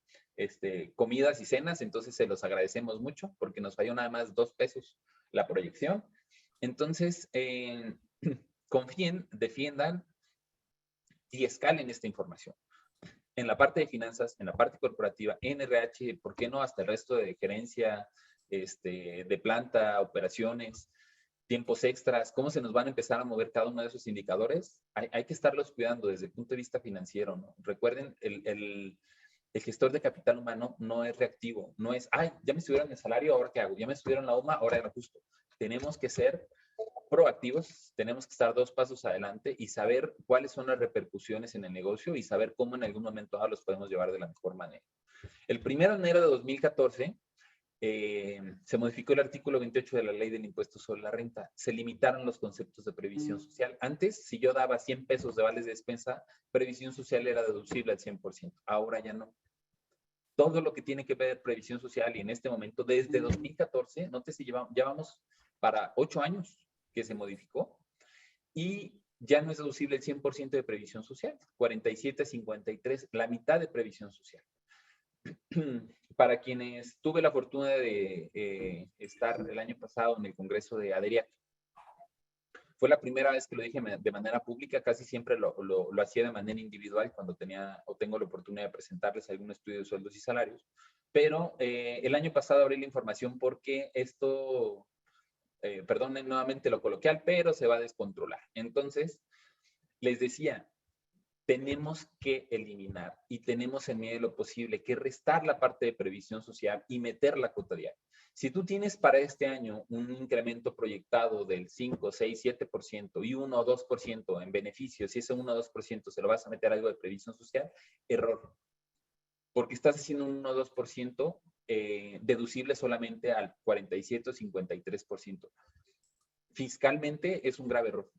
comidas y cenas, entonces se los agradecemos mucho porque nos falló nada más 2 pesos la proyección. Entonces, confíen, defiendan y escalen esta información. En la parte de finanzas, en la parte corporativa, en RH, ¿por qué no hasta el resto de gerencia, de planta, operaciones, tiempos extras? ¿Cómo se nos van a empezar a mover cada uno de esos indicadores? Hay que estarlos cuidando desde el punto de vista financiero, ¿no? Recuerden, el gestor de capital humano no es reactivo, no es, ay, ya me subieron el salario, ¿ahora qué hago? Ya me subieron la UMA, ahora era justo. Tenemos que ser proactivos, tenemos que estar 2 pasos adelante y saber cuáles son las repercusiones en el negocio y saber cómo en algún momento los podemos llevar de la mejor manera. El 1 de enero de 2014 se modificó el artículo 28 de la Ley del Impuesto sobre la Renta. Se limitaron los conceptos de previsión social. Antes, si yo daba 100 pesos de vales de despensa, previsión social era deducible al 100%. Ahora ya no. Todo lo que tiene que ver previsión social y en este momento, desde 2014, nótese, ya vamos para 8 años que se modificó y ya no es deducible el 100% de previsión social, 47, 53, la mitad de previsión social. Para quienes tuve la fortuna de estar el año pasado en el Congreso de ADERIAC, fue la primera vez que lo dije de manera pública, casi siempre lo hacía de manera individual cuando tenía o tengo la oportunidad de presentarles algún estudio de sueldos y salarios, pero el año pasado abrí la información porque esto perdonen nuevamente lo coloquial, pero se va a descontrolar. Entonces, les decía, tenemos que eliminar y tenemos en medio de lo posible que restar la parte de previsión social y meter la cuota diaria. Si tú tienes para este año un incremento proyectado del 5, 6, 7% y 1 o 2% en beneficios, si ese 1 o 2% se lo vas a meter algo de previsión social, error. Porque estás haciendo un 1 o 2% deducible solamente al 47 o 53%. Fiscalmente es un grave error.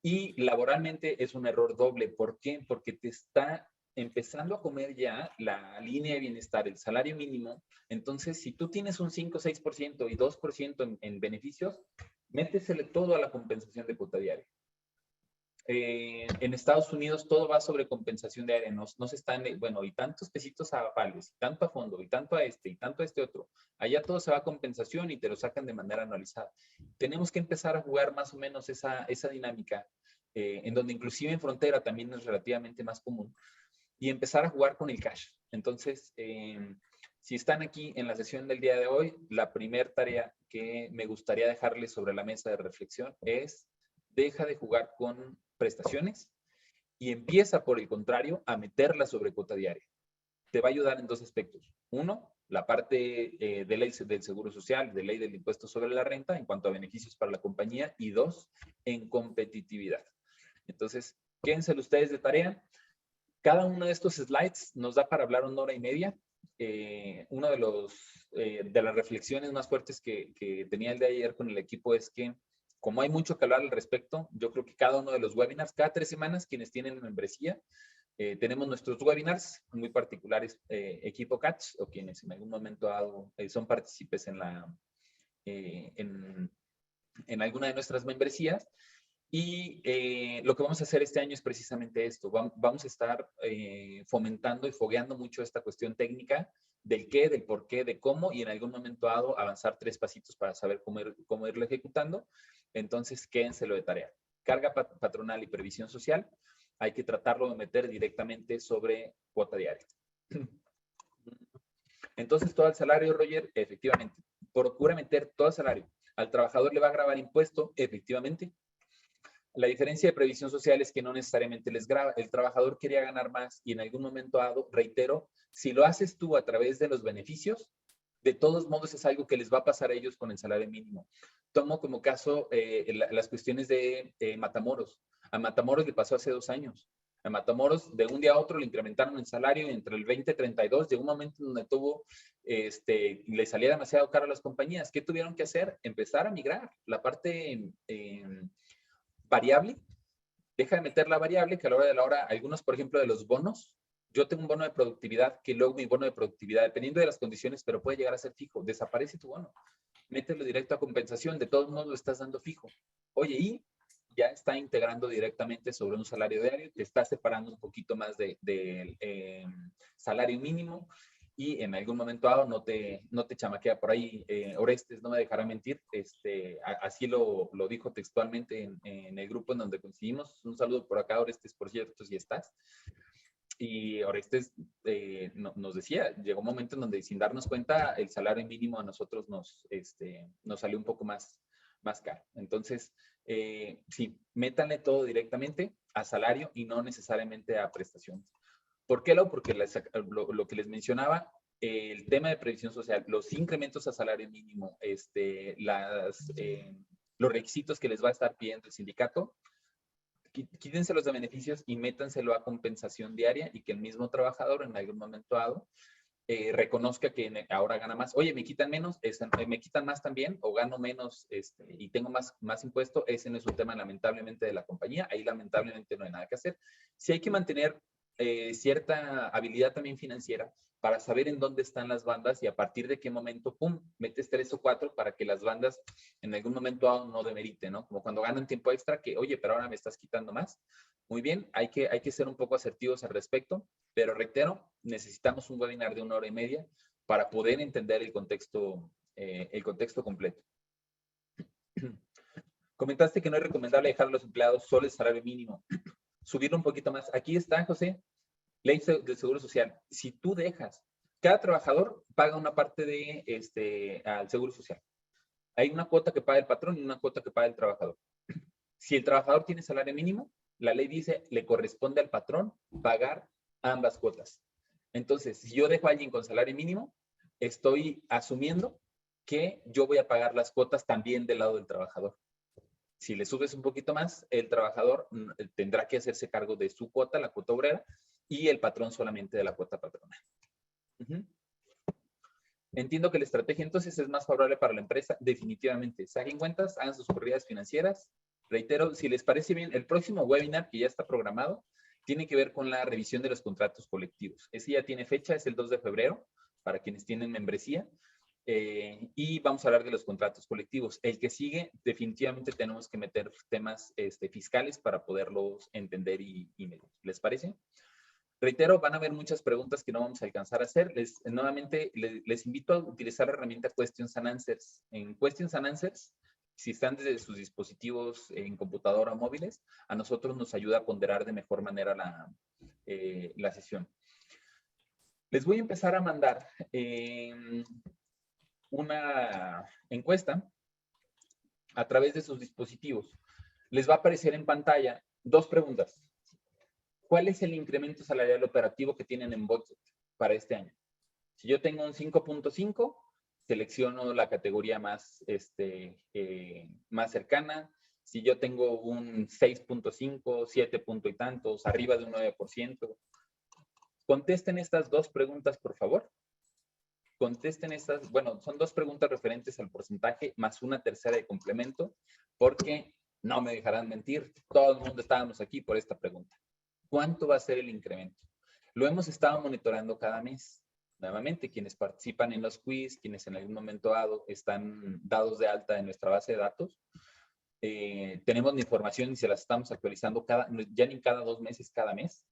Y laboralmente es un error doble. ¿Por qué? Porque te está empezando a comer ya la línea de bienestar, el salario mínimo. Entonces, si tú tienes un 5, 6% y 2% en beneficios, métesele todo a la compensación de cuota diaria. En Estados Unidos todo va sobre compensación diaria, no se están, bueno, y tantos pesitos a vales, y tanto a fondo, y tanto a este, y tanto a este otro. Allá todo se va a compensación y te lo sacan de manera anualizada. Tenemos que empezar a jugar más o menos esa dinámica, en donde inclusive en frontera también es relativamente más común, y empezar a jugar con el cash. Entonces, si están aquí en la sesión del día de hoy, la primera tarea que me gustaría dejarles sobre la mesa de reflexión es: deja de jugar con prestaciones y empieza, por el contrario, a meterla sobre cuota diaria. Te va a ayudar en dos aspectos. Uno, la parte de ley del Seguro Social, de ley del impuesto sobre la renta en cuanto a beneficios para la compañía. Y dos, en competitividad. Entonces, quédenselo ustedes de tarea. Cada uno de estos slides nos da para hablar 1 hora y media. Una de las reflexiones más fuertes que tenía el de ayer con el equipo es que, como hay mucho que hablar al respecto, yo creo que cada uno de los webinars, cada 3 semanas, quienes tienen membresía, tenemos nuestros webinars muy particulares, equipo Catch, o quienes en algún momento son partícipes en alguna de nuestras membresías. Y lo que vamos a hacer este año es precisamente esto. Vamos a estar fomentando y fogueando mucho esta cuestión técnica del qué, del por qué, de cómo, y en algún momento dado avanzar 3 pasitos para saber cómo irlo ejecutando. Entonces, quédenselo de tarea. Carga patronal y previsión social, hay que tratarlo de meter directamente sobre cuota diaria. Entonces, todo el salario, Roger, efectivamente. Procura meter todo el salario. Al trabajador le va a gravar impuesto, efectivamente. La diferencia de previsión social es que no necesariamente les grava. El trabajador quería ganar más y en algún momento dado, reitero, si lo haces tú a través de los beneficios, de todos modos es algo que les va a pasar a ellos con el salario mínimo. Tomo como caso las cuestiones de Matamoros. A Matamoros le pasó hace 2 años. A Matamoros de un día a otro le incrementaron el salario entre el 20 y 32. Llegó un momento donde le salía demasiado caro a las compañías. ¿Qué tuvieron que hacer? Empezar a migrar la parte variable. Deja de meter la variable, que a la hora de la hora, algunos, por ejemplo, de los bonos, yo tengo un bono de productividad, que luego mi bono de productividad, dependiendo de las condiciones, pero puede llegar a ser fijo. Desaparece tu bono. Mételo directo a compensación, de todos modos lo estás dando fijo. Oye, y ya está integrando directamente sobre un salario diario, te está separando un poquito más del salario mínimo, y en algún momento dado no te chamaquea por ahí. Orestes no me dejará mentir, así lo dijo textualmente en el grupo en donde coincidimos. Un saludo por acá, Orestes, por cierto, si estás. Y Orestes nos decía, llegó un momento en donde, sin darnos cuenta, el salario mínimo a nosotros nos salió un poco más caro. Entonces, sí, métanle todo directamente a salario y no necesariamente a prestaciones. ¿Por qué lo? Porque lo que les mencionaba, el tema de previsión social, los incrementos a salario mínimo, los requisitos que les va a estar pidiendo el sindicato, quítenselos de beneficios y métanselo a compensación diaria, y que el mismo trabajador en algún momento dado reconozca que ahora gana más. Oye, me quitan menos, me quitan más también, o gano menos y tengo más impuesto. Ese no es un tema, lamentablemente, de la compañía. Ahí lamentablemente no hay nada que hacer. Sí hay que mantener cierta habilidad también financiera para saber en dónde están las bandas y a partir de qué momento, pum, metes 3 o 4 para que las bandas en algún momento aún no demeriten, ¿no? Como cuando ganan tiempo extra, que, oye, pero ahora me estás quitando más. Muy bien, hay que ser un poco asertivos al respecto, pero reitero, necesitamos un webinar de 1 hora y media para poder entender el contexto completo. Comentaste que no es recomendable dejar a los empleados solo el salario mínimo. Subirlo un poquito más. Aquí está, José, ley del Seguro Social. Si tú dejas, cada trabajador paga una parte al Seguro Social. Hay una cuota que paga el patrón y una cuota que paga el trabajador. Si el trabajador tiene salario mínimo, la ley dice, le corresponde al patrón pagar ambas cuotas. Entonces, si yo dejo a alguien con salario mínimo, estoy asumiendo que yo voy a pagar las cuotas también del lado del trabajador. Si le subes un poquito más, el trabajador tendrá que hacerse cargo de su cuota, la cuota obrera, y el patrón solamente de la cuota patronal. Entiendo que la estrategia entonces es más favorable para la empresa. Definitivamente. Saquen cuentas, hagan sus corridas financieras. Reitero, si les parece bien, el próximo webinar que ya está programado tiene que ver con la revisión de los contratos colectivos. Ese ya tiene fecha, es el 2 de febrero, para quienes tienen membresía. Y vamos a hablar de los contratos colectivos. El que sigue, definitivamente tenemos que meter temas fiscales para poderlos entender y medir. ¿Les parece? Reitero, van a haber muchas preguntas que no vamos a alcanzar a hacer. Nuevamente, les invito a utilizar la herramienta Questions and Answers. En Questions and Answers, si están desde sus dispositivos en computadora o móviles, a nosotros nos ayuda a ponderar de mejor manera la sesión. Les voy a empezar a mandar una encuesta a través de sus dispositivos. Les va a aparecer en pantalla 2 preguntas. ¿Cuál es el incremento salarial operativo que tienen en budget para este año? Si yo tengo un 5.5, selecciono la categoría más cercana. Si yo tengo un 6.5, 7 punto y tantos, arriba de un 9%. Contesten estas 2 preguntas, por favor. Contesten estas, bueno, son 2 preguntas referentes al porcentaje, más una tercera de complemento, porque no me dejarán mentir, todo el mundo estábamos aquí por esta pregunta. ¿Cuánto va a ser el incremento? Lo hemos estado monitoreando cada mes. Nuevamente, quienes participan en los quiz, quienes en algún momento dado están dados de alta en nuestra base de datos, tenemos la información y se las estamos actualizando ya ni cada 2 meses, cada mes.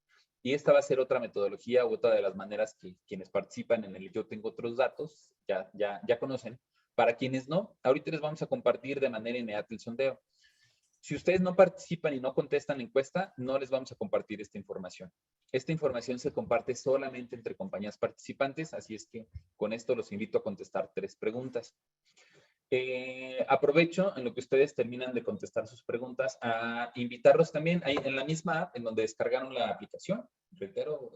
Y esta va a ser otra metodología u otra de las maneras que quienes participan en el Yo Tengo Otros Datos ya conocen. Para quienes no, ahorita les vamos a compartir de manera inmediata el sondeo. Si ustedes no participan y no contestan la encuesta, no les vamos a compartir esta información. Esta información se comparte solamente entre compañías participantes, así es que con esto los invito a contestar 3 preguntas. Aprovecho en lo que ustedes terminan de contestar sus preguntas a invitarlos también ahí en la misma app en donde descargaron la aplicación. Reitero,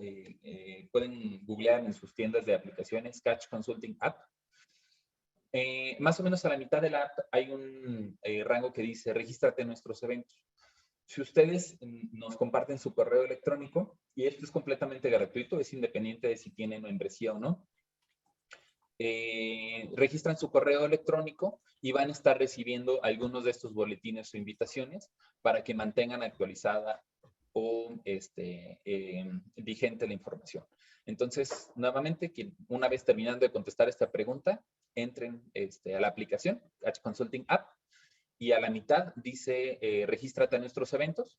pueden googlear en sus tiendas de aplicaciones Catch Consulting App. Más o menos a la mitad de la app hay un rango que dice regístrate en nuestros eventos. Si ustedes nos comparten su correo electrónico, y esto es completamente gratuito, es independiente de si tienen membresía o no, registran su correo electrónico y van a estar recibiendo algunos de estos boletines o invitaciones para que mantengan actualizada o vigente la información. Entonces, nuevamente, una vez terminando de contestar esta pregunta, entren a la aplicación, Catch Consulting App, y a la mitad dice, regístrate a nuestros eventos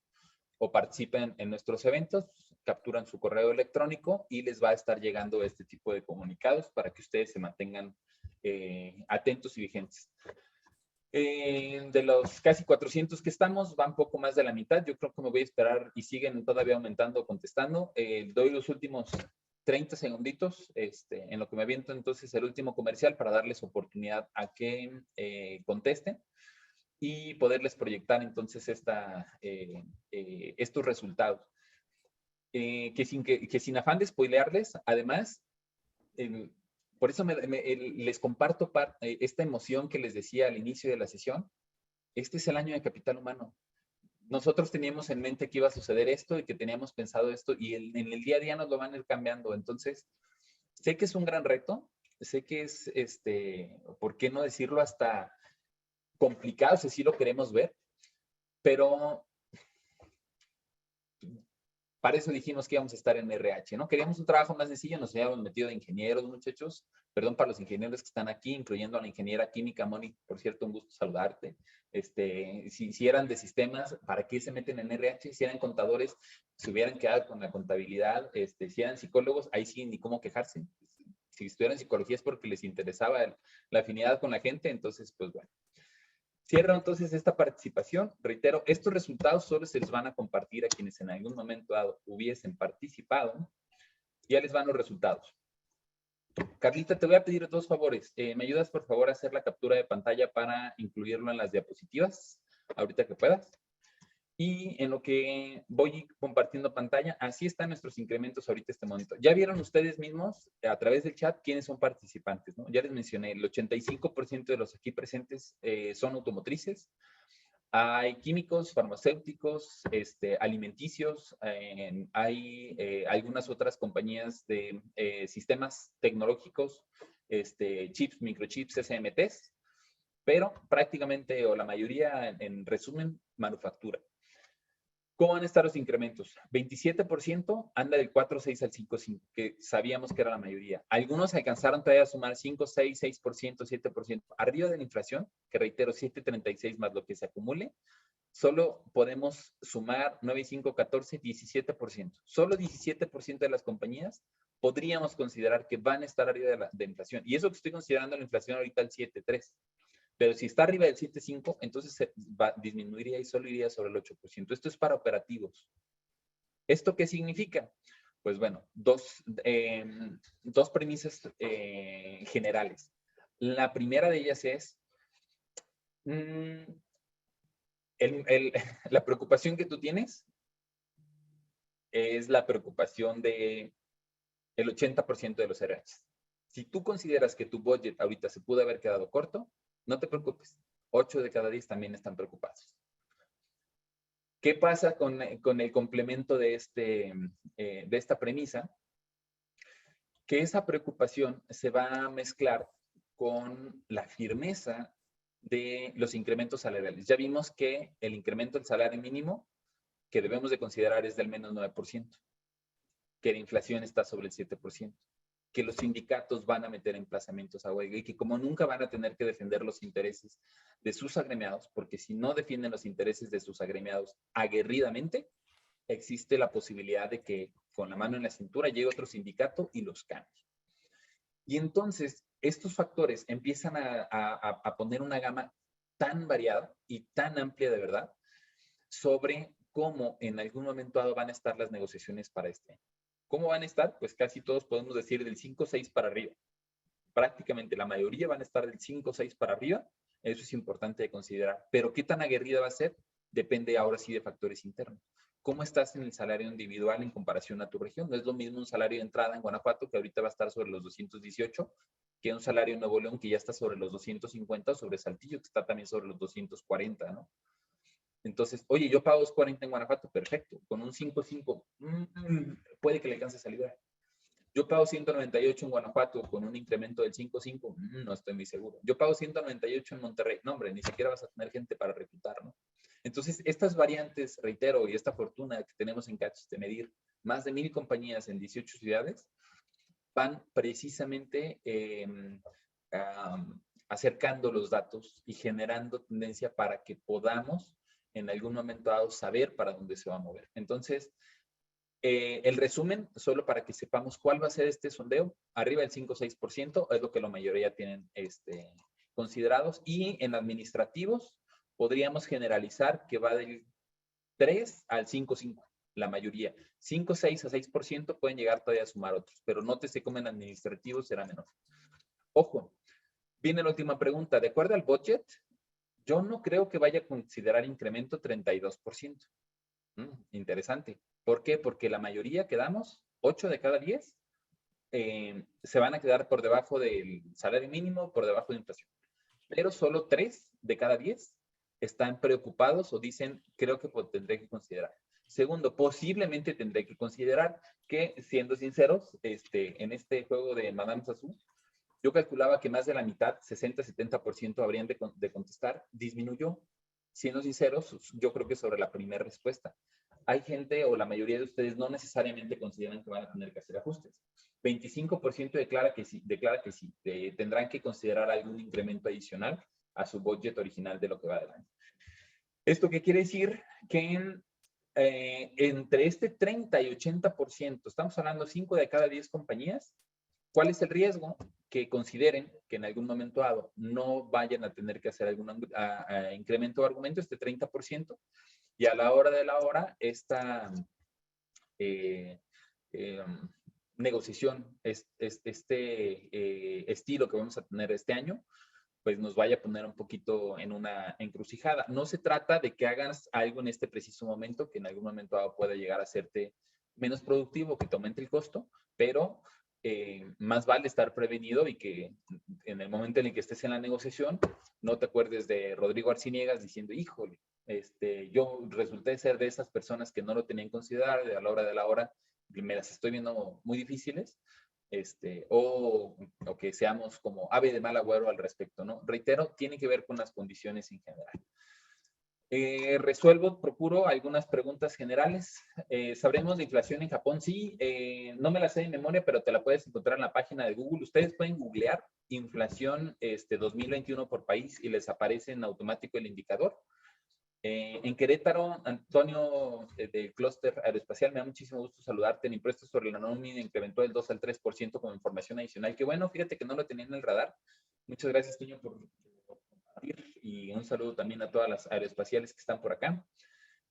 o participen en nuestros eventos, capturan su correo electrónico y les va a estar llegando este tipo de comunicados para que ustedes se mantengan atentos y vigentes. De los casi 400 que estamos, van poco más de la mitad. Yo creo que me voy a esperar y siguen todavía aumentando, contestando. Doy los últimos 30 segunditos en lo que me aviento entonces el último comercial para darles oportunidad a que contesten y poderles proyectar entonces estos resultados. Que sin afán de spoilearles, además, por eso les comparto esta emoción que les decía al inicio de la sesión. Este es el año de capital humano. Nosotros teníamos en mente que iba a suceder esto y que teníamos pensado esto y en el día a día nos lo van a ir cambiando. Entonces, sé que es un gran reto, sé que es, ¿por qué no decirlo? Hasta complicado si así lo queremos ver, pero para eso dijimos que íbamos a estar en RH, ¿no? Queríamos un trabajo más sencillo, nos habíamos metido de ingenieros, muchachos. Perdón para los ingenieros que están aquí, incluyendo a la ingeniera química, Moni, por cierto, un gusto saludarte. Si eran de sistemas, ¿para qué se meten en RH? Si eran contadores, se hubieran quedado con la contabilidad. Si eran psicólogos, ahí sí, ni cómo quejarse. Si estuvieran psicología es porque les interesaba la afinidad con la gente, entonces, pues bueno. Cierro entonces esta participación. Reitero, estos resultados solo se les van a compartir a quienes en algún momento dado hubiesen participado. Ya les van los resultados. Carlita, te voy a pedir 2 favores. ¿Me ayudas, por favor, a hacer la captura de pantalla para incluirlo en las diapositivas? Ahorita que puedas. Y en lo que voy compartiendo pantalla, así están nuestros incrementos ahorita este momento. Ya vieron ustedes mismos a través del chat quiénes son participantes, ¿no? Ya les mencioné, el 85% de los aquí presentes son automotrices. Hay químicos, farmacéuticos, alimenticios, hay algunas otras compañías de sistemas tecnológicos, chips, microchips, SMTs, pero prácticamente o la mayoría, en resumen, manufactura. ¿Cómo van a estar los incrementos? 27% anda del 4.6 al 5.5, que sabíamos que era la mayoría. Algunos alcanzaron todavía a sumar 5, 6, 6%, 7%. Arriba de la inflación, que reitero, 7.36 más lo que se acumule, solo podemos sumar 9, 5, 14, 17%. Solo 17% de las compañías podríamos considerar que van a estar arriba de inflación. Y eso que estoy considerando la inflación ahorita al 7.3. Pero si está arriba del 7.5, entonces disminuiría y solo iría sobre el 8%. Esto es para operativos. ¿Esto qué significa? Pues bueno, dos premisas generales. La primera de ellas es la preocupación que tú tienes es la preocupación del 80% de los RHs. Si tú consideras que tu budget ahorita se pudo haber quedado corto, no te preocupes. 8 de cada 10 también están preocupados. ¿Qué pasa con el complemento de esta premisa? Que esa preocupación se va a mezclar con la firmeza de los incrementos salariales. Ya vimos que el incremento del salario mínimo que debemos de considerar es del menos 9%, que la inflación está sobre el 7%, que los sindicatos van a meter emplazamientos a huelga y que como nunca van a tener que defender los intereses de sus agremiados, porque si no defienden los intereses de sus agremiados aguerridamente, existe la posibilidad de que con la mano en la cintura llegue otro sindicato y los cambie. Y entonces estos factores empiezan a poner una gama tan variada y tan amplia de verdad sobre cómo en algún momento dado van a estar las negociaciones para este año. ¿Cómo van a estar? Pues casi todos podemos decir del 5-6 para arriba. Prácticamente la mayoría van a estar del 5-6 para arriba. Eso es importante de considerar. Pero ¿qué tan aguerrida va a ser? Depende ahora sí de factores internos. ¿Cómo estás en el salario individual en comparación a tu región? No es lo mismo un salario de entrada en Guanajuato, que ahorita va a estar sobre los 218, que un salario en Nuevo León, que ya está sobre los 250, o sobre Saltillo, que está también sobre los 240, ¿no? Entonces, oye, yo pago 240 en Guanajuato, perfecto. Con un 5.5, puede que le alcance a librar. Yo pago 198 en Guanajuato con un incremento del 5.5, no estoy muy seguro. Yo pago 198 en Monterrey, no hombre, ni siquiera vas a tener gente para reclutar, ¿no? Entonces, estas variantes, reitero, y esta fortuna que tenemos en Catch de medir más de 1,000 compañías en 18 ciudades, van precisamente acercando los datos y generando tendencia para que podamos en algún momento dado saber para dónde se va a mover. Entonces, el resumen, solo para que sepamos cuál va a ser este sondeo, arriba del 5-6% es lo que la mayoría tienen considerados, y en administrativos podríamos generalizar que va del 3 al 5-5, la mayoría. 5, 6 a 6% pueden llegar todavía a sumar otros, pero nótese cómo en administrativos será menor. Ojo, viene la última pregunta. De acuerdo al budget, yo no creo que vaya a considerar incremento 32%. Interesante. ¿Por qué? Porque la mayoría quedamos, 8 de cada 10, se van a quedar por debajo del salario mínimo, por debajo de inflación. Pero solo 3 de cada 10 están preocupados o dicen, creo que tendré que considerar. Segundo, posiblemente tendré que considerar que, siendo sinceros, en este juego de Madame Sassou, yo calculaba que más de la mitad, 60-70% habrían de contestar, disminuyó. Siendo sinceros, yo creo que sobre la primera respuesta. Hay gente, o la mayoría de ustedes, no necesariamente consideran que van a tener que hacer ajustes. 25% declara que sí, tendrán que considerar algún incremento adicional a su budget original de lo que va del año. ¿Esto qué quiere decir? Que entre este 30 y 80%, estamos hablando 5 de cada 10 compañías, ¿cuál es el riesgo? Que consideren que en algún momento dado no vayan a tener que hacer algún incremento de argumento, este 30%, y a la hora de la hora, esta negociación, este estilo que vamos a tener este año, pues nos vaya a poner un poquito en una encrucijada. No se trata de que hagas algo en este preciso momento que en algún momento dado pueda llegar a hacerte menos productivo, que te aumente el costo, pero más vale estar prevenido y que en el momento en el que estés en la negociación no te acuerdes de Rodrigo Arciniegas diciendo, híjole, yo resulté ser de esas personas que no lo tenían considerado y a la hora de la hora me las estoy viendo muy difíciles, o que seamos como ave de mal agüero al respecto, ¿no? Reitero, tiene que ver con las condiciones en general. Procuro algunas preguntas generales. ¿Sabremos de inflación en Japón? Sí, no me la sé de memoria, pero te la puedes encontrar en la página de Google. Ustedes pueden googlear inflación 2021 por país y les aparece en automático el indicador. En Querétaro, Antonio del Clúster Aeroespacial, me da muchísimo gusto saludarte. El impuesto sobre la nómina incrementó del 2 al 3% como información adicional. Qué bueno, fíjate que no lo tenía en el radar. Muchas gracias, Toño, por compartir. Y un saludo también a todas las aeroespaciales que están por acá.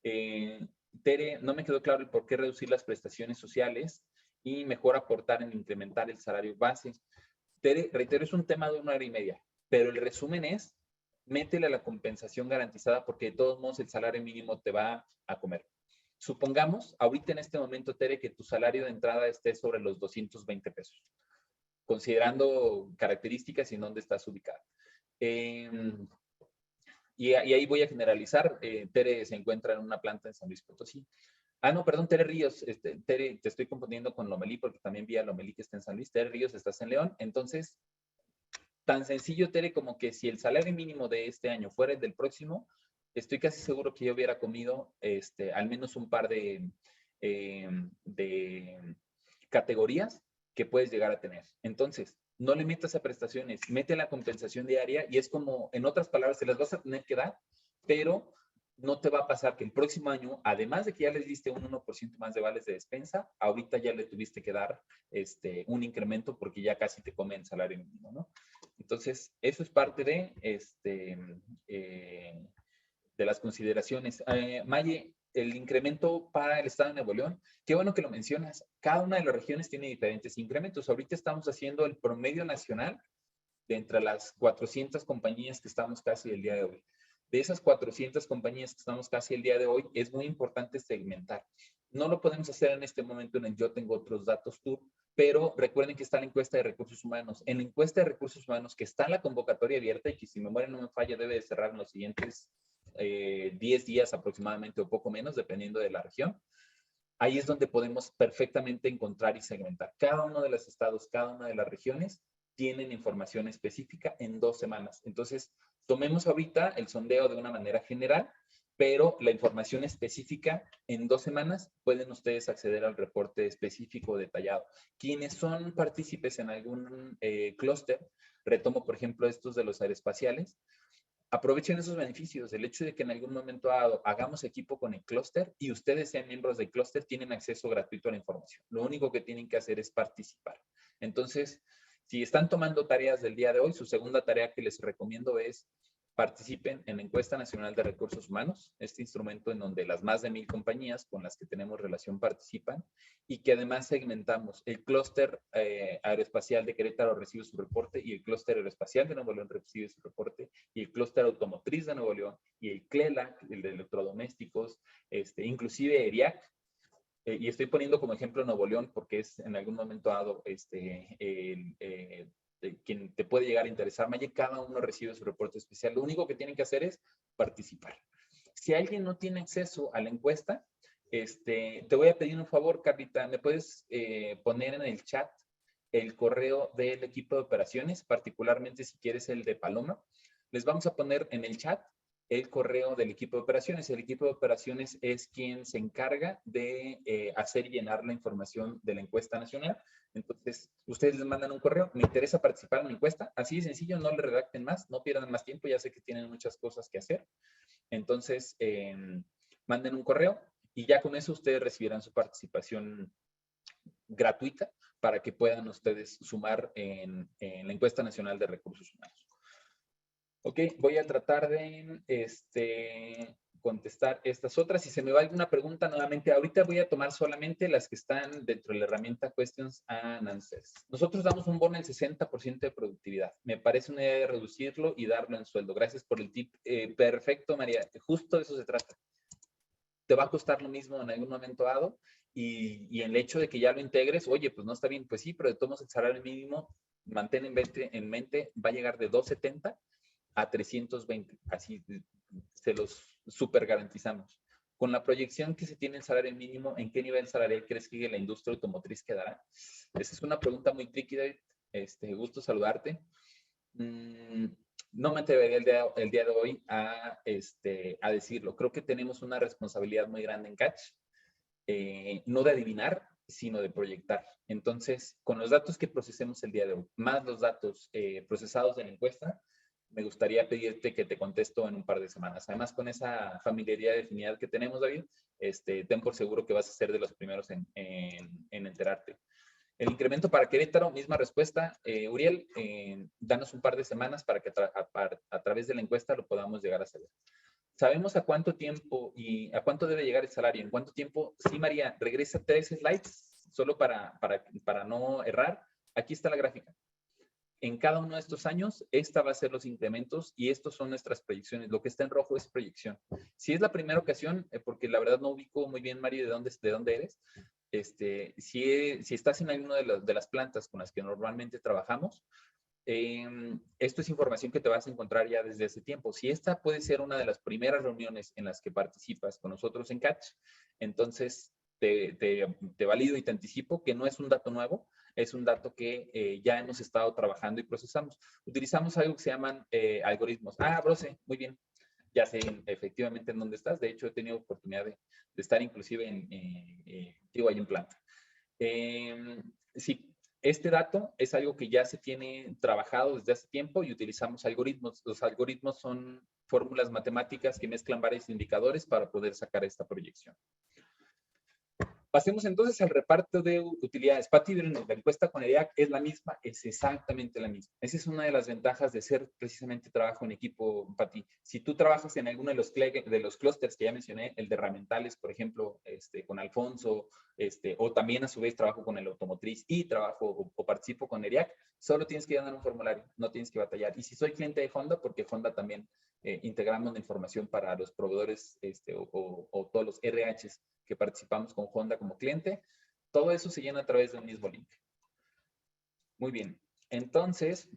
Tere, no me quedó claro el por qué reducir las prestaciones sociales y mejor aportar en incrementar el salario base. Tere, reitero, es un tema de 1 hora y media, pero el resumen es métele a la compensación garantizada porque de todos modos el salario mínimo te va a comer. Supongamos, ahorita en este momento, Tere, que tu salario de entrada esté sobre los 220 pesos, considerando características y en dónde estás ubicada. Y ahí voy a generalizar. Tere se encuentra en una planta en San Luis Potosí. Ah, no, perdón, Tere Ríos. Tere, te estoy confundiendo con Lomelí porque también vi a Lomelí que está en San Luis. Tere Ríos, estás en León. Entonces, tan sencillo, Tere, como que si el salario mínimo de este año fuera el del próximo, estoy casi seguro que yo hubiera comido al menos un par de categorías que puedes llegar a tener. Entonces, no le metas a prestaciones, mete la compensación diaria y es como, en otras palabras, se las vas a tener que dar, pero no te va a pasar que el próximo año, además de que ya les diste un 1% más de vales de despensa, ahorita ya le tuviste que dar un incremento porque ya casi te come el salario mínimo, ¿no? Entonces, eso es parte de las consideraciones. Maye, el incremento para el Estado de Nuevo León, qué bueno que lo mencionas. Cada una de las regiones tiene diferentes incrementos. Ahorita estamos haciendo el promedio nacional de entre las 400 compañías que estamos casi el día de hoy. De esas 400 compañías que estamos casi el día de hoy, es muy importante segmentar. No lo podemos hacer en este momento en el Yo Tengo Otros Datos Tour, pero recuerden que está la encuesta de recursos humanos. En la encuesta de recursos humanos, que está en la convocatoria abierta y que si mi memoria no me falla, debe de cerrar en los siguientes 10 días aproximadamente o poco menos, dependiendo de la región. Ahí es donde podemos perfectamente encontrar y segmentar. Cada uno de los estados, cada una de las regiones tienen información específica en 2 semanas. Entonces, tomemos ahorita el sondeo de una manera general, pero la información específica en 2 semanas pueden ustedes acceder al reporte específico detallado. Quienes son partícipes en algún clúster, retomo por ejemplo estos de los aeroespaciales, aprovechen esos beneficios. El hecho de que en algún momento hagamos equipo con el clúster y ustedes sean miembros del clúster, tienen acceso gratuito a la información. Lo único que tienen que hacer es participar. Entonces, si están tomando tareas del día de hoy, su segunda tarea que les recomiendo es participen en la Encuesta Nacional de Recursos Humanos, este instrumento en donde las más de 1000 compañías con las que tenemos relación participan y que además segmentamos. El clúster aeroespacial de Querétaro recibe su reporte y el clúster aeroespacial de Nuevo León recibe su reporte y el clúster automotriz de Nuevo León y el CLELAC, el de electrodomésticos, inclusive ERIAC. Y estoy poniendo como ejemplo Nuevo León porque es en algún momento dado quien te puede llegar a interesar. Maya, cada uno recibe su reporte especial. Lo único que tienen que hacer es participar. Si alguien no tiene acceso a la encuesta, te voy a pedir un favor, Carlita. ¿Me puedes poner en el chat el correo del equipo de operaciones, particularmente si quieres el de Paloma? Les vamos a poner en el chat el correo del equipo de operaciones. El equipo de operaciones es quien se encarga de hacer y llenar la información de la encuesta nacional. Entonces, ustedes les mandan un correo, me interesa participar en la encuesta, así de sencillo, no le redacten más, no pierdan más tiempo, ya sé que tienen muchas cosas que hacer. Entonces, manden un correo y ya con eso ustedes recibirán su participación gratuita para que puedan ustedes sumar en la encuesta nacional de recursos humanos. Ok, voy a tratar de contestar estas otras. Si se me va alguna pregunta, nuevamente, ahorita voy a tomar solamente las que están dentro de la herramienta Questions and Answers. Nosotros damos un bono del 60% de productividad. Me parece una idea de reducirlo y darlo en sueldo. Gracias por el tip. Perfecto, María. Justo de eso se trata. Te va a costar lo mismo en algún momento dado y el hecho de que ya lo integres, oye, pues no está bien. Pues sí, pero de todos modos el salario mínimo, mantén en mente, va a llegar de 270 a 320, así se los súper garantizamos. Con la proyección que se tiene el salario mínimo, ¿en qué nivel salarial crees que la industria automotriz quedará? Esa es una pregunta muy tricky, David. Gusto saludarte. no me atrevería el día de hoy a decirlo. Creo que tenemos una responsabilidad muy grande en Catch, no de adivinar, sino de proyectar. Entonces, con los datos que procesemos el día de hoy, más los datos procesados de la encuesta, me gustaría pedirte que te contesto en un par de semanas. Además, con esa familiaridad de afinidad que tenemos, David, ten por seguro que vas a ser de los primeros en enterarte. El incremento para Querétaro, misma respuesta. Uriel, danos un par de semanas para que a través de la encuesta lo podamos llegar a saber. ¿Sabemos a cuánto tiempo y a cuánto debe llegar el salario? ¿En cuánto tiempo? Sí, María, regresa 3 slides, solo para no errar. Aquí está la gráfica. En cada uno de estos años, esta va a ser los incrementos y estos son nuestras proyecciones. Lo que está en rojo es proyección. Si es la primera ocasión, porque la verdad no ubico muy bien, María, de dónde eres, si estás en alguna de las plantas con las que normalmente trabajamos, esto es información que te vas a encontrar ya desde hace tiempo. Si esta puede ser una de las primeras reuniones en las que participas con nosotros en Catch, entonces te valido y te anticipo que no es un dato nuevo, es un dato que ya hemos estado trabajando y procesamos. Utilizamos algo que se llaman algoritmos. Brose, muy bien. Ya sé efectivamente en dónde estás. De hecho, he tenido oportunidad de estar inclusive ahí en planta. Sí, este dato es algo que ya se tiene trabajado desde hace tiempo y utilizamos algoritmos. Los algoritmos son fórmulas matemáticas que mezclan varios indicadores para poder sacar esta proyección. Pasemos entonces al reparto de utilidades. Pati, la encuesta con ERIAC es la misma, es exactamente la misma. Esa es una de las ventajas de ser precisamente trabajo en equipo, Pati. Si tú trabajas en alguno de los clústeres que ya mencioné, el de herramientales, por ejemplo, con Alfonso, o también a su vez trabajo con el automotriz y trabajo o participo con ERIAC, solo tienes que llenar un formulario, no tienes que batallar. Y si soy cliente de Honda, porque Honda también integramos la información para los proveedores o todos los RHs que participamos con Honda como cliente, todo eso se llena a través de un mismo link. Muy bien. Entonces,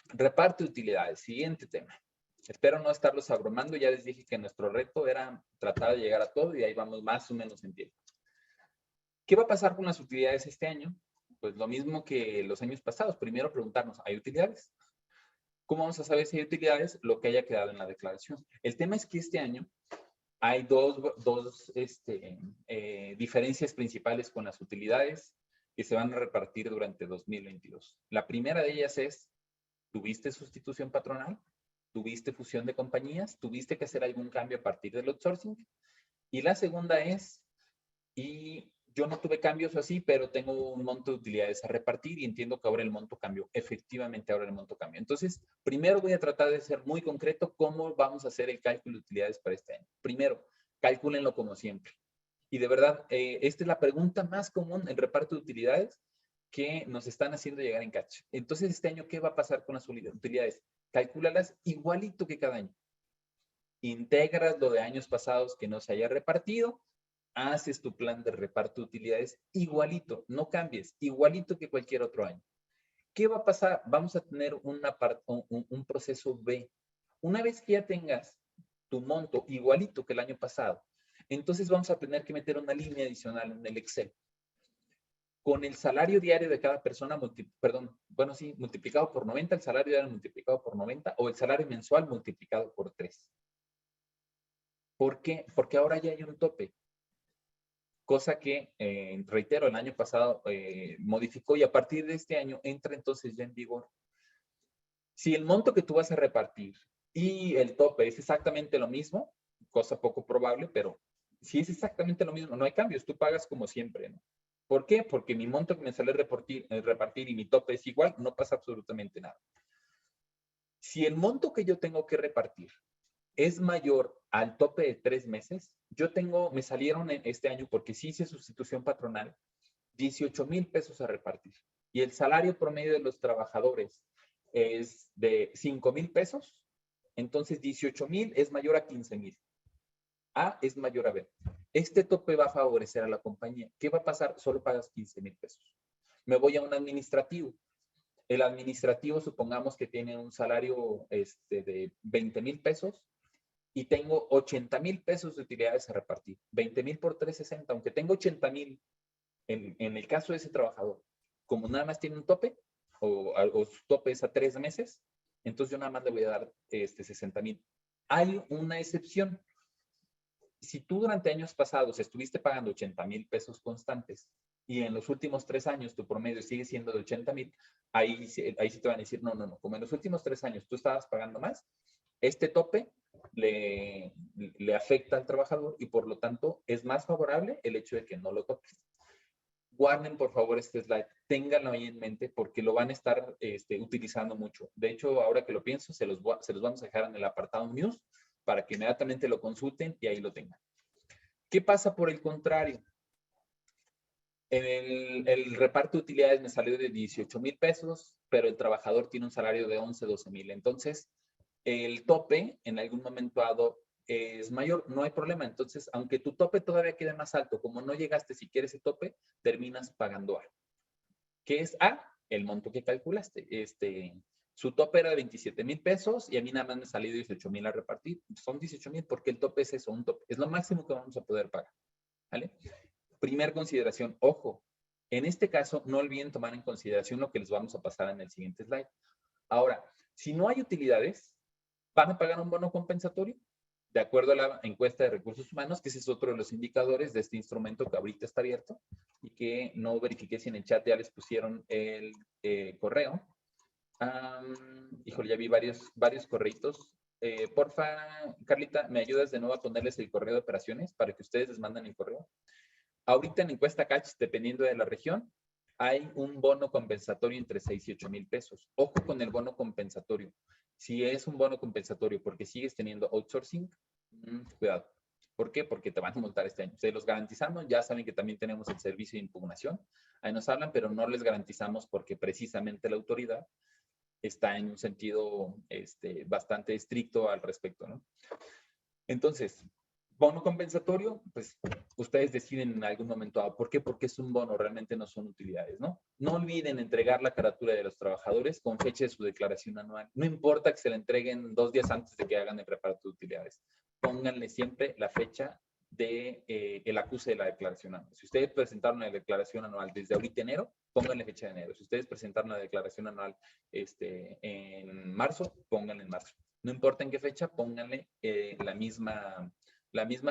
reparto de utilidades. Siguiente tema. Espero no estarlos abrumando. Ya les dije que nuestro reto era tratar de llegar a todo y ahí vamos más o menos en tiempo. ¿Qué va a pasar con las utilidades este año? Pues lo mismo que los años pasados. Primero preguntarnos, ¿hay utilidades? ¿Cómo vamos a saber si hay utilidades? Lo que haya quedado en la declaración. El tema es que este año hay dos diferencias principales con las utilidades que se van a repartir durante 2022. La primera de ellas es, ¿tuviste sustitución patronal? ¿Tuviste fusión de compañías? ¿Tuviste que hacer algún cambio a partir del outsourcing? Y la segunda es, y yo no tuve cambios así, pero tengo un monto de utilidades a repartir y entiendo que ahora el monto cambió. Efectivamente, ahora el monto cambió. Entonces, primero voy a tratar de ser muy concreto cómo vamos a hacer el cálculo de utilidades para este año. Primero, calcúlenlo como siempre. Y de verdad, esta es la pregunta más común en reparto de utilidades que nos están haciendo llegar en Catch. Entonces, este año, ¿qué va a pasar con las utilidades? Calcúlalas igualito que cada año. Integras lo de años pasados que no se haya repartido, haces tu plan de reparto de utilidades igualito, no cambies, igualito que cualquier otro año. ¿Qué va a pasar? Vamos a tener un proceso B. Una vez que ya tengas tu monto igualito que el año pasado, entonces vamos a tener que meter una línea adicional en el Excel. Con el salario diario de cada persona, multiplicado por 90, el salario diario multiplicado por 90, o el salario mensual multiplicado por 3. ¿Por qué? Porque ahora ya hay un tope. Cosa que, reitero, el año pasado modificó y a partir de este año entra entonces ya en vigor. Si el monto que tú vas a repartir y el tope es exactamente lo mismo, cosa poco probable, pero si es exactamente lo mismo, no hay cambios, tú pagas como siempre, ¿no? ¿Por qué? Porque mi monto que me sale repartir y mi tope es igual, no pasa absolutamente nada. Si el monto que yo tengo que repartir es mayor al tope de 3 meses, me salieron este año, porque sí hice sustitución patronal, 18,000 pesos a repartir. Y el salario promedio de los trabajadores es de 5,000 pesos, entonces 18,000 es mayor a 15,000. A es mayor a B. Este tope va a favorecer a la compañía. ¿Qué va a pasar? Solo pagas 15,000 pesos. Me voy a un administrativo. El administrativo, supongamos que tiene un salario de 20,000 pesos y tengo 80,000 pesos de utilidades a repartir. 20,000 por 360, aunque tengo 80,000 en el caso de ese trabajador, como nada más tiene un tope, o su tope es a 3 meses, Entonces yo nada más le voy a dar 60,000. Hay una excepción. Si tú durante años pasados estuviste pagando 80,000 pesos constantes y en los últimos 3 años tu promedio sigue siendo de 80,000, ahí sí te van a decir, no, como en los últimos 3 años tú estabas pagando más, este tope le afecta al trabajador y por lo tanto es más favorable el hecho de que no lo topes. Guarden por favor este slide, ténganlo ahí en mente porque lo van a estar utilizando mucho. De hecho, ahora que lo pienso, se los vamos a dejar en el apartado News para que inmediatamente lo consulten y ahí lo tengan. ¿Qué pasa por el contrario? El reparto de utilidades me salió de 18,000 pesos, pero el trabajador tiene un salario de 11, 12,000. Entonces, el tope en algún momento dado es mayor, no hay problema. Entonces, aunque tu tope todavía quede más alto, como no llegaste siquiera a ese tope, terminas pagando A. ¿Qué es A? El monto que calculaste. Su tope era de 27,000 pesos y a mí nada más me salió 18,000 a repartir. Son 18,000 porque el tope es eso, un tope. Es lo máximo que vamos a poder pagar. ¿Vale? Primer consideración, ojo, en este caso no olviden tomar en consideración lo que les vamos a pasar en el siguiente slide. Ahora, si no hay utilidades, ¿van a pagar un bono compensatorio? De acuerdo a la encuesta de recursos humanos, que ese es otro de los indicadores de este instrumento que ahorita está abierto y que no verifiqué si en el chat ya les pusieron el correo. Híjole, ya vi varios correitos. Porfa, Carlita, ¿me ayudas de nuevo a ponerles el correo de operaciones para que ustedes les manden el correo? Ahorita en encuesta Catch, dependiendo de la región, hay un bono compensatorio entre 6 y 8,000 pesos. Ojo con el bono compensatorio. Si es un bono compensatorio porque sigues teniendo outsourcing, cuidado. ¿Por qué? Porque te van a multar este año. Se los garantizamos, ya saben que también tenemos el servicio de impugnación. Ahí nos hablan, pero no les garantizamos porque precisamente la autoridad está en un sentido bastante estricto al respecto, ¿no? Entonces, bono compensatorio, pues ustedes deciden en algún momento dado. ¿Por qué? Porque es un bono, realmente no son utilidades, ¿no? No olviden entregar la carátula de los trabajadores con fecha de su declaración anual. No importa que se la entreguen 2 días antes de que hagan el reparto de utilidades. Pónganle siempre la fecha de el acuse de la declaración anual. Si ustedes presentaron la declaración anual desde ahorita enero, pónganle fecha de enero. Si ustedes presentaron la declaración anual en marzo, pónganle en marzo. No importa en qué fecha, pónganle la misma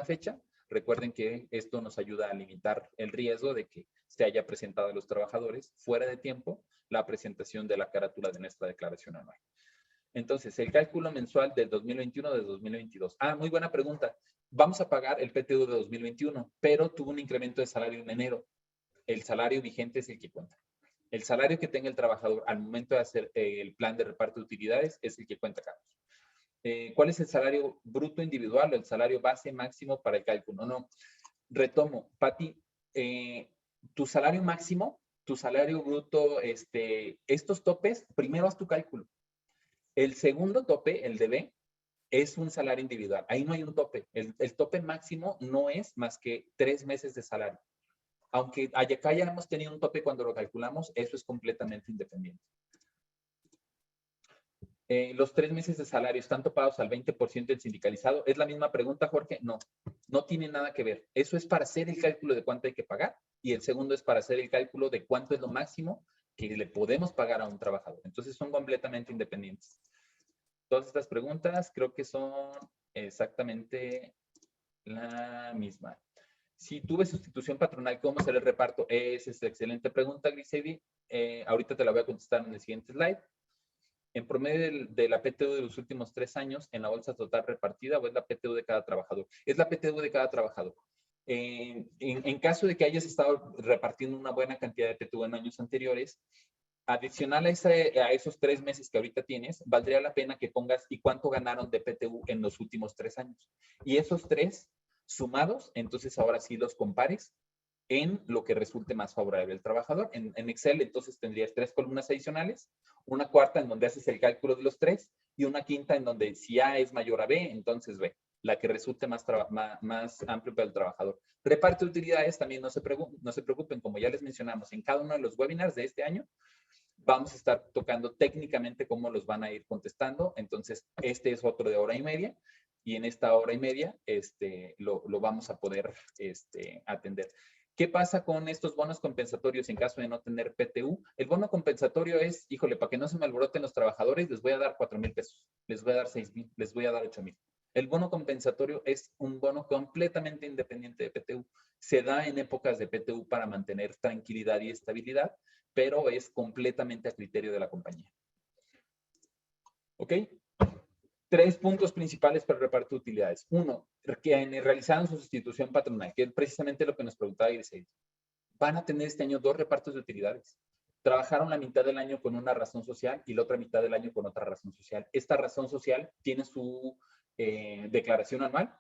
fecha. Recuerden que esto nos ayuda a limitar el riesgo de que se haya presentado a los trabajadores fuera de tiempo la presentación de la carátula de nuestra declaración anual. Entonces, el cálculo mensual del 2021 de 2022. Muy buena pregunta. Vamos a pagar el PTU de 2021, pero tuvo un incremento de salario en enero. El salario vigente es el que cuenta. El salario que tenga el trabajador al momento de hacer el plan de reparto de utilidades es el que cuenta, Carlos. ¿Cuál es el salario bruto individual o el salario base máximo para el cálculo? No, retomo, Pati, tu salario máximo, tu salario bruto, estos topes, primero haz tu cálculo. El segundo tope, el de B, es un salario individual. Ahí no hay un tope. El tope máximo no es más que 3 meses de salario. Aunque acá ya hemos tenido un tope cuando lo calculamos, eso es completamente independiente. Los 3 meses de salario están topados al 20% del sindicalizado. ¿Es la misma pregunta, Jorge? No, no tiene nada que ver. Eso es para hacer el cálculo de cuánto hay que pagar y el segundo es para hacer el cálculo de cuánto es lo máximo que le podemos pagar a un trabajador. Entonces son completamente independientes. Todas estas preguntas creo que son exactamente la misma. Si tuve sustitución patronal, ¿cómo será el reparto? Esa es excelente pregunta, Grisedi. Ahorita te la voy a contestar en el siguiente slide. En promedio de la PTU de los últimos 3 años en la bolsa total repartida o es la PTU de cada trabajador. Es la PTU de cada trabajador. En caso de que hayas estado repartiendo una buena cantidad de PTU en años anteriores, adicional a esos 3 meses que ahorita tienes, valdría la pena que pongas y cuánto ganaron de PTU en los últimos 3 años. Y esos 3 sumados, entonces ahora sí los compares en lo que resulte más favorable al trabajador. En Excel, entonces tendrías 3 columnas adicionales, una cuarta en donde haces el cálculo de los 3 y una quinta en donde si A es mayor a B, entonces B, la que resulte más amplio para el trabajador. Reparto de utilidades también no se preocupen, como ya les mencionamos, en cada uno de los webinars de este año, vamos a estar tocando técnicamente cómo los van a ir contestando. Entonces, este es otro de hora y media y en esta hora y media lo vamos a poder atender. ¿Qué pasa con estos bonos compensatorios en caso de no tener PTU? El bono compensatorio es, híjole, para que no se me alboroten los trabajadores, les voy a dar 4,000 pesos, les voy a dar 6,000, les voy a dar 8,000. El bono compensatorio es un bono completamente independiente de PTU. Se da en épocas de PTU para mantener tranquilidad y estabilidad, pero es completamente a criterio de la compañía. ¿Ok? 3 puntos principales para el reparto de utilidades. 1, que realizaron su sustitución patronal, que es precisamente lo que nos preguntaba Iris. Van a tener este año 2 repartos de utilidades. Trabajaron la mitad del año con una razón social y la otra mitad del año con otra razón social. Esta razón social tiene su declaración anual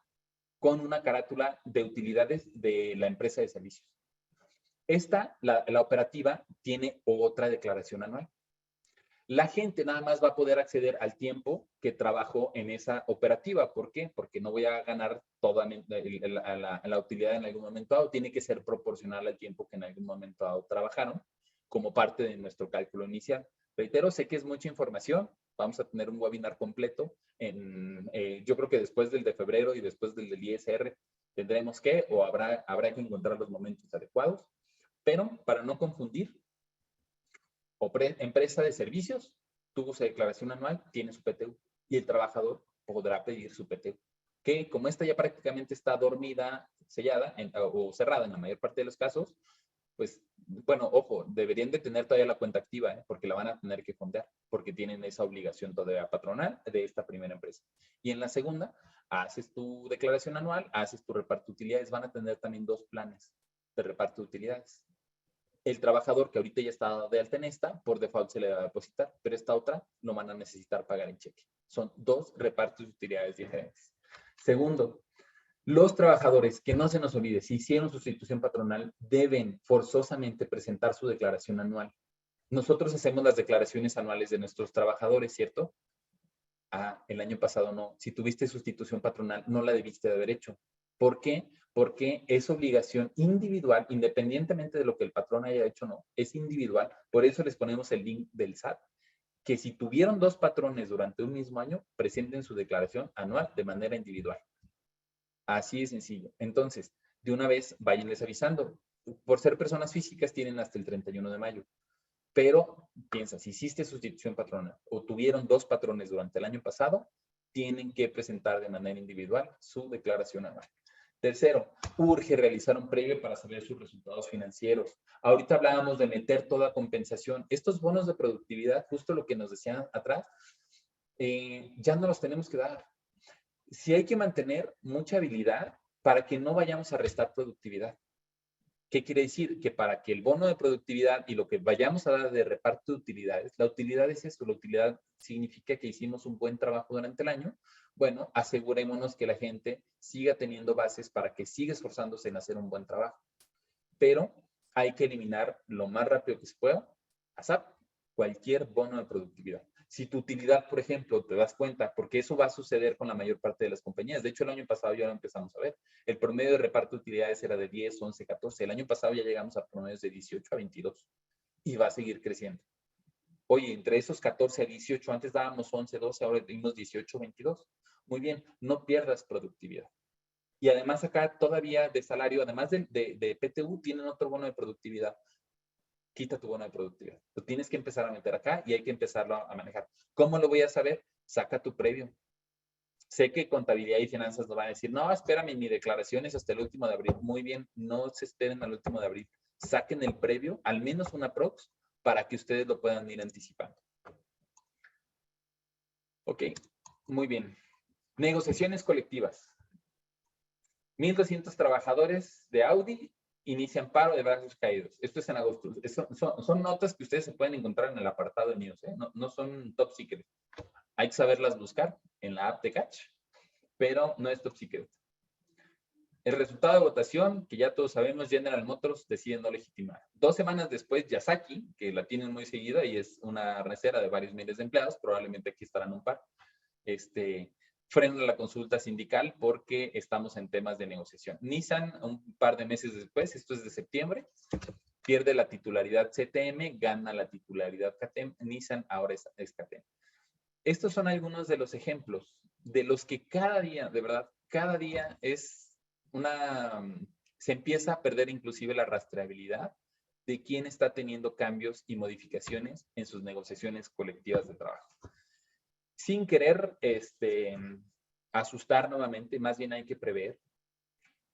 con una carátula de utilidades de la empresa de servicios. Esta, la operativa, tiene otra declaración anual. La gente nada más va a poder acceder al tiempo que trabajó en esa operativa. ¿Por qué? Porque no voy a ganar toda la utilidad en algún momento dado. Tiene que ser proporcional al tiempo que en algún momento dado trabajaron como parte de nuestro cálculo inicial. Reitero, sé que es mucha información. Vamos a tener un webinar completo. Yo creo que después del de febrero y después del ISR tendremos que, o habrá que encontrar los momentos adecuados. Pero para no confundir, empresa de servicios tuvo su declaración anual, tiene su PTU y el trabajador podrá pedir su PTU. Que como esta ya prácticamente está dormida, sellada o cerrada en la mayor parte de los casos, pues bueno, ojo, deberían de tener todavía la cuenta activa, porque la van a tener que fondear, porque tienen esa obligación todavía patronal de esta primera empresa. Y en la segunda, haces tu declaración anual, haces tu reparto de utilidades, van a tener también 2 planes de reparto de utilidades. El trabajador que ahorita ya está de alta en esta, por default se le va a depositar, pero esta otra lo van a necesitar pagar en cheque. Son 2 repartos de utilidades diferentes. Segundo, los trabajadores, que no se nos olvide, si hicieron sustitución patronal, deben forzosamente presentar su declaración anual. Nosotros hacemos las declaraciones anuales de nuestros trabajadores, ¿cierto? Ah, el año pasado no. Si tuviste sustitución patronal, no la debiste de haber hecho. ¿Por qué? Porque es obligación individual, independientemente de lo que el patrón haya hecho o no, es individual. Por eso les ponemos el link del SAT, que si tuvieron 2 patrones durante un mismo año, presenten su declaración anual de manera individual. Así de sencillo. Entonces, de una vez, váyanles avisando. Por ser personas físicas, tienen hasta el 31 de mayo. Pero piensa, si hiciste sustitución patronal o tuvieron 2 patrones durante el año pasado, tienen que presentar de manera individual su declaración anual. Tercero, urge realizar un previo para saber sus resultados financieros. Ahorita hablábamos de meter toda compensación. Estos bonos de productividad, justo lo que nos decían atrás, ya no los tenemos que dar. Sí hay que mantener mucha habilidad para que no vayamos a restar productividad. ¿Qué quiere decir? Que para que el bono de productividad y lo que vayamos a dar de reparto de utilidades, la utilidad es eso, la utilidad significa que hicimos un buen trabajo durante el año. Bueno, asegurémonos que la gente siga teniendo bases para que siga esforzándose en hacer un buen trabajo. Pero hay que eliminar lo más rápido que se pueda, ASAP, cualquier bono de productividad. Si tu utilidad, por ejemplo, te das cuenta, porque eso va a suceder con la mayor parte de las compañías. De hecho, el año pasado ya lo empezamos a ver. El promedio de reparto de utilidades era de 10, 11, 14. El año pasado ya llegamos a promedios de 18 a 22 y va a seguir creciendo. Oye, entre esos 14 a 18, antes dábamos 11, 12, ahora dimos 18, 22. Muy bien, no pierdas productividad. Y además acá todavía de salario, además de PTU, tienen otro bono de productividad. Quita tu bono de productividad. Lo tienes que empezar a meter acá y hay que empezarlo a manejar. ¿Cómo lo voy a saber? Saca tu previo. Sé que contabilidad y finanzas nos van a decir, no, espérame, mi declaración es hasta el último de abril. Muy bien, no se esperen al último de abril. Saquen el previo, al menos una prox, para que ustedes lo puedan ir anticipando. Ok, muy bien. Negociaciones colectivas. 1,200 trabajadores de Audi inician paro de brazos caídos. Esto es en agosto. Son notas que ustedes se pueden encontrar en el apartado de news, ¿eh? No son top secret. Hay que saberlas buscar en la app de Catch, pero no es top secret. El resultado de votación, que ya todos sabemos, General Motors decide no legitimar. 2 semanas después, Yasaki, que la tienen muy seguida y es una recera de varios miles de empleados, probablemente aquí estarán un par, frena la consulta sindical porque estamos en temas de negociación. Nissan, un par de meses después, esto es de septiembre, pierde la titularidad CTM, gana la titularidad CATEM, Nissan ahora es CATEM. Estos son algunos de los ejemplos de los que cada día, de verdad, cada día es una se empieza a perder inclusive la rastreabilidad de quién está teniendo cambios y modificaciones en sus negociaciones colectivas de trabajo. Sin querer asustar nuevamente, más bien hay que prever.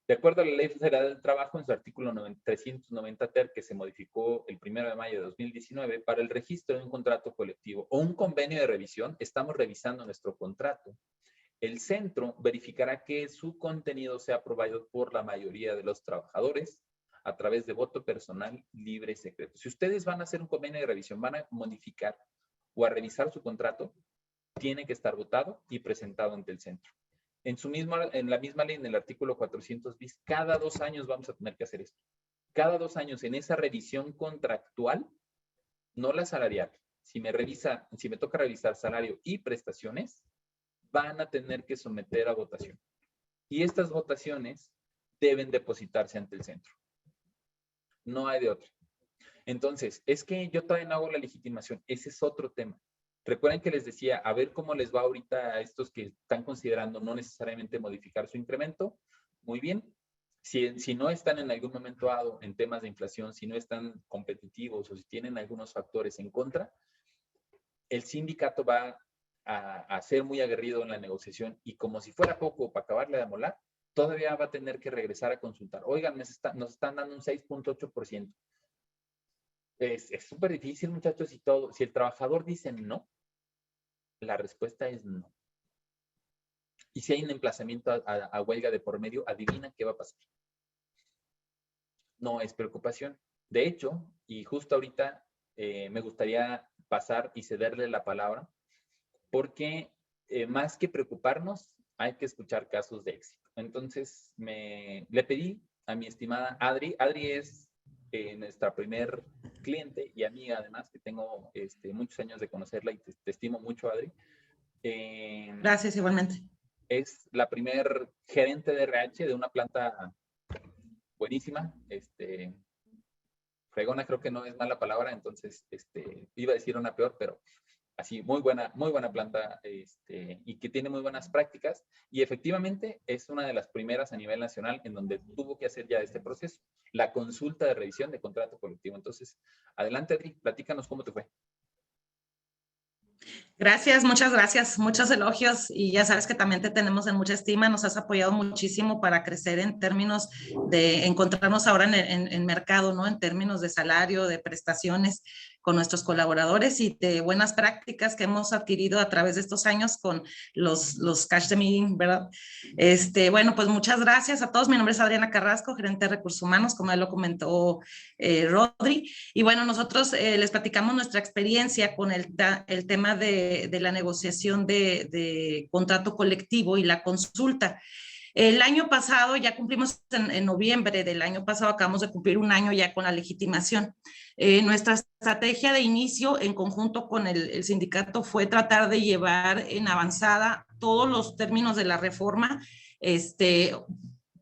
De acuerdo a la Ley Federal del Trabajo, en su artículo 390 ter, que se modificó el 1 de mayo de 2019, para el registro de un contrato colectivo o un convenio de revisión, estamos revisando nuestro contrato. El centro verificará que su contenido sea aprobado por la mayoría de los trabajadores a través de voto personal, libre y secreto. Si ustedes van a hacer un convenio de revisión, van a modificar o a revisar su contrato, tiene que estar votado y presentado ante el centro. En la misma ley, en el artículo 400 bis, cada 2 años vamos a tener que hacer esto. Cada 2 años en esa revisión contractual, no la salarial. Si me toca revisar salario y prestaciones, van a tener que someter a votación. Y estas votaciones deben depositarse ante el centro. No hay de otra. Entonces, es que yo todavía no hago la legitimación. Ese es otro tema. Recuerden que les decía, a ver cómo les va ahorita a estos que están considerando no necesariamente modificar su incremento. Muy bien. Si no están en algún momento dado en temas de inflación, si no están competitivos o si tienen algunos factores en contra, el sindicato va a ser muy aguerrido en la negociación y como si fuera poco para acabarle de amolar, todavía va a tener que regresar a consultar. Oigan, nos están dando un 6.8%. Es súper difícil, muchachos, y todo. Si el trabajador dice no, la respuesta es no. Y si hay un emplazamiento a huelga de por medio, adivina qué va a pasar. No es preocupación. De hecho, y justo ahorita me gustaría pasar y cederle la palabra, porque más que preocuparnos, hay que escuchar casos de éxito. Entonces, le pedí a mi estimada Adri. Adri es nuestra primer cliente y amiga, además, que tengo muchos años de conocerla y te estimo mucho, Adri. Gracias, igualmente. Es la primer gerente de RH de una planta buenísima. Fregona creo que no es mala palabra, entonces iba a decir una peor, pero así, muy buena planta y que tiene muy buenas prácticas y efectivamente es una de las primeras a nivel nacional en donde tuvo que hacer ya este proceso, la consulta de revisión de contrato colectivo. Entonces, adelante, Adri, platícanos cómo te fue. Gracias, muchas gracias, muchos elogios y ya sabes que también te tenemos en mucha estima, nos has apoyado muchísimo para crecer en términos de encontrarnos ahora en mercado, ¿no? En términos de salario, de prestaciones con nuestros colaboradores y de buenas prácticas que hemos adquirido a través de estos años con los cash de meeting, ¿verdad? Bueno, pues muchas gracias a todos. Mi nombre es Adriana Carrasco, gerente de recursos humanos, como ya lo comentó Rodri. Y bueno, nosotros les platicamos nuestra experiencia con el tema de la negociación de contrato colectivo y la consulta. El año pasado, ya cumplimos en noviembre del año pasado, acabamos de cumplir un año ya con la legitimación. Nuestra estrategia de inicio en conjunto con el sindicato fue tratar de llevar en avanzada todos los términos de la reforma,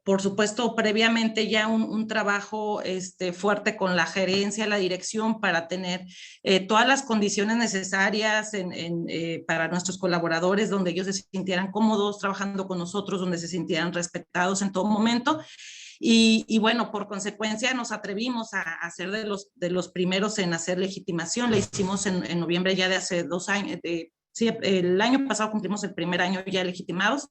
por supuesto, previamente ya un trabajo fuerte con la gerencia, la dirección para tener todas las condiciones necesarias para nuestros colaboradores, donde ellos se sintieran cómodos trabajando con nosotros, donde se sintieran respetados en todo momento. Y bueno, por consecuencia nos atrevimos a ser de los primeros en hacer legitimación. La hicimos en noviembre ya de hace 2 años. Sí, el año pasado cumplimos el primer año ya legitimados.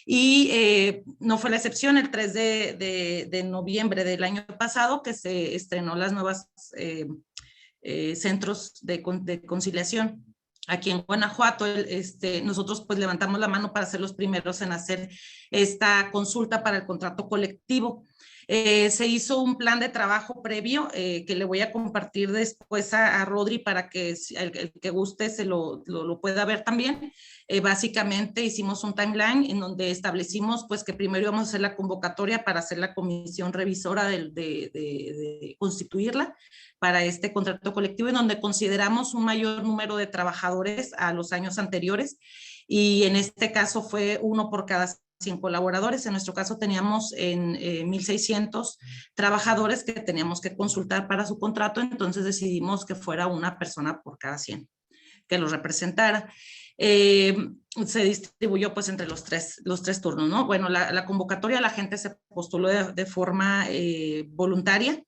Y no fue la excepción el 3 de noviembre del año pasado que se estrenó las nuevas centros de conciliación. Aquí en Guanajuato, nosotros pues levantamos la mano para ser los primeros en hacer esta consulta para el contrato colectivo. Se hizo un plan de trabajo previo que le voy a compartir después a Rodri para que el que guste se lo pueda ver también. Básicamente hicimos un timeline en donde establecimos pues que primero íbamos a hacer la convocatoria para hacer la comisión revisora de constituirla para este contrato colectivo, en donde consideramos un mayor número de trabajadores a los años anteriores y en este caso fue 1 por cada 100 colaboradores. En nuestro caso teníamos en 1,600 trabajadores que teníamos que consultar para su contrato, entonces decidimos que fuera 1 persona por cada 100. que los representara. Se distribuyó pues entre los tres turnos, ¿no? Bueno, la convocatoria, la gente se postuló de forma voluntaria.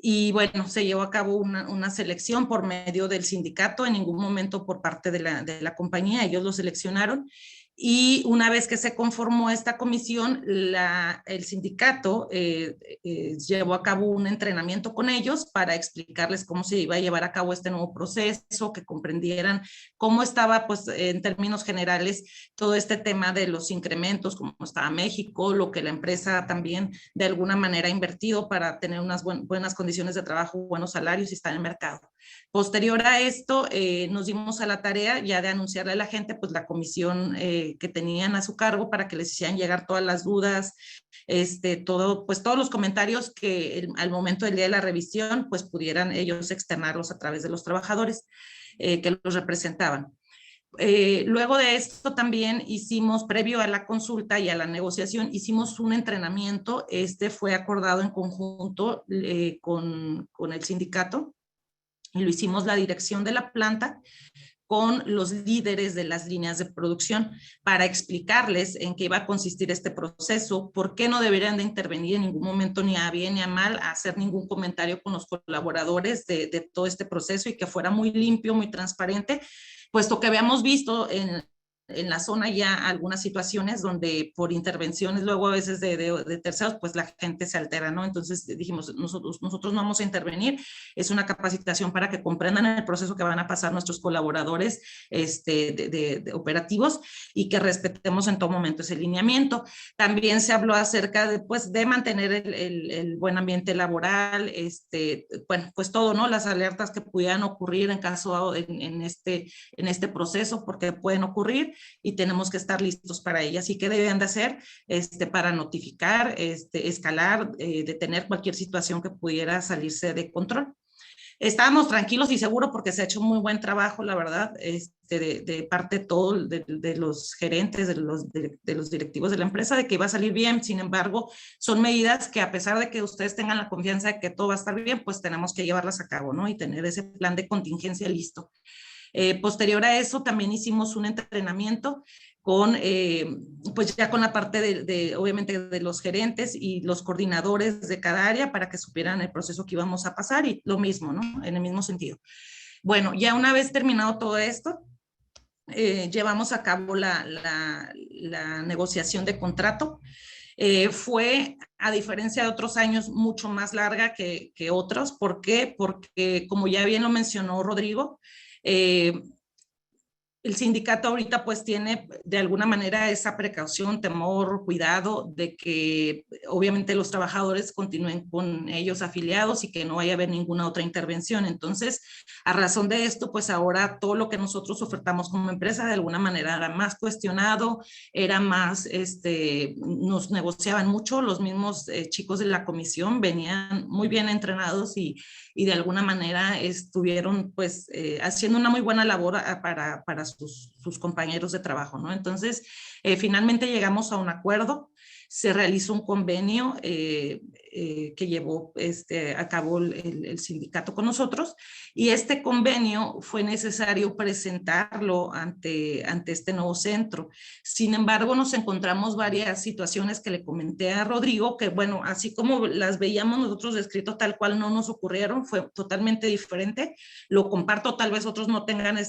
Y bueno, se llevó a cabo una selección por medio del sindicato, en ningún momento por parte de la compañía, ellos lo seleccionaron. Y una vez que se conformó esta comisión, el sindicato llevó a cabo un entrenamiento con ellos para explicarles cómo se iba a llevar a cabo este nuevo proceso, que comprendieran cómo estaba, pues, en términos generales, todo este tema de los incrementos, cómo estaba México, lo que la empresa también de alguna manera ha invertido para tener unas buenas condiciones de trabajo, buenos salarios y estar en el mercado. Posterior a esto, nos dimos a la tarea ya de anunciarle a la gente, pues, la comisión que tenían a su cargo para que les hicieran llegar todas las dudas, pues todos los comentarios que al momento del día de la revisión, pues pudieran ellos externarlos a través de los trabajadores que los representaban. Luego de esto también hicimos, previo a la consulta y a la negociación, hicimos un entrenamiento. Fue acordado en conjunto con el sindicato y lo hicimos la dirección de la planta con los líderes de las líneas de producción para explicarles en qué iba a consistir este proceso, por qué no deberían de intervenir en ningún momento ni a bien ni a mal, a hacer ningún comentario con los colaboradores de todo este proceso y que fuera muy limpio, muy transparente, puesto que habíamos visto en la zona ya algunas situaciones donde por intervenciones luego a veces de terceros, pues la gente se altera, ¿no? Entonces dijimos, nosotros no vamos a intervenir, es una capacitación para que comprendan el proceso que van a pasar nuestros colaboradores de operativos y que respetemos en todo momento ese lineamiento. También se habló acerca de mantener el buen ambiente laboral, bueno, pues todo, ¿no? Las alertas que pudieran ocurrir en caso en este proceso, porque pueden ocurrir y tenemos que estar listos para ellas. ¿Y qué deben de hacer para notificar, escalar, detener cualquier situación que pudiera salirse de control? Estábamos tranquilos y seguros porque se ha hecho muy buen trabajo, la verdad, de parte todo de los gerentes, de los directivos de la empresa, de que iba a salir bien. Sin embargo, son medidas que, a pesar de que ustedes tengan la confianza de que todo va a estar bien, pues tenemos que llevarlas a cabo, ¿no? Y tener ese plan de contingencia listo. Posterior a eso, también hicimos un entrenamiento pues ya con la parte obviamente de los gerentes y los coordinadores de cada área para que supieran el proceso que íbamos a pasar y lo mismo, ¿no? En el mismo sentido. Bueno, ya una vez terminado todo esto, llevamos a cabo la negociación de contrato. Fue, a diferencia de otros años, mucho más larga que otros. ¿Por qué? Porque, como ya bien lo mencionó Rodrigo, el sindicato ahorita pues tiene de alguna manera esa precaución, temor, cuidado de que obviamente los trabajadores continúen con ellos afiliados y que no vaya a haber ninguna otra intervención. Entonces, a razón de esto, pues ahora todo lo que nosotros ofertamos como empresa de alguna manera era más cuestionado, era más, nos negociaban mucho, los mismos chicos de la comisión venían muy bien entrenados y de alguna manera estuvieron pues haciendo una muy buena labor para sus compañeros de trabajo, ¿no? Entonces, finalmente llegamos a un acuerdo, se realizó un convenio que llevó a cabo el sindicato con nosotros, y este convenio fue necesario presentarlo ante este nuevo centro. Sin embargo, nos encontramos varias situaciones que le comenté a Rodrigo, que bueno, así como las veíamos nosotros descrito tal cual no nos ocurrieron, fue totalmente diferente. Lo comparto, tal vez otros no tengan,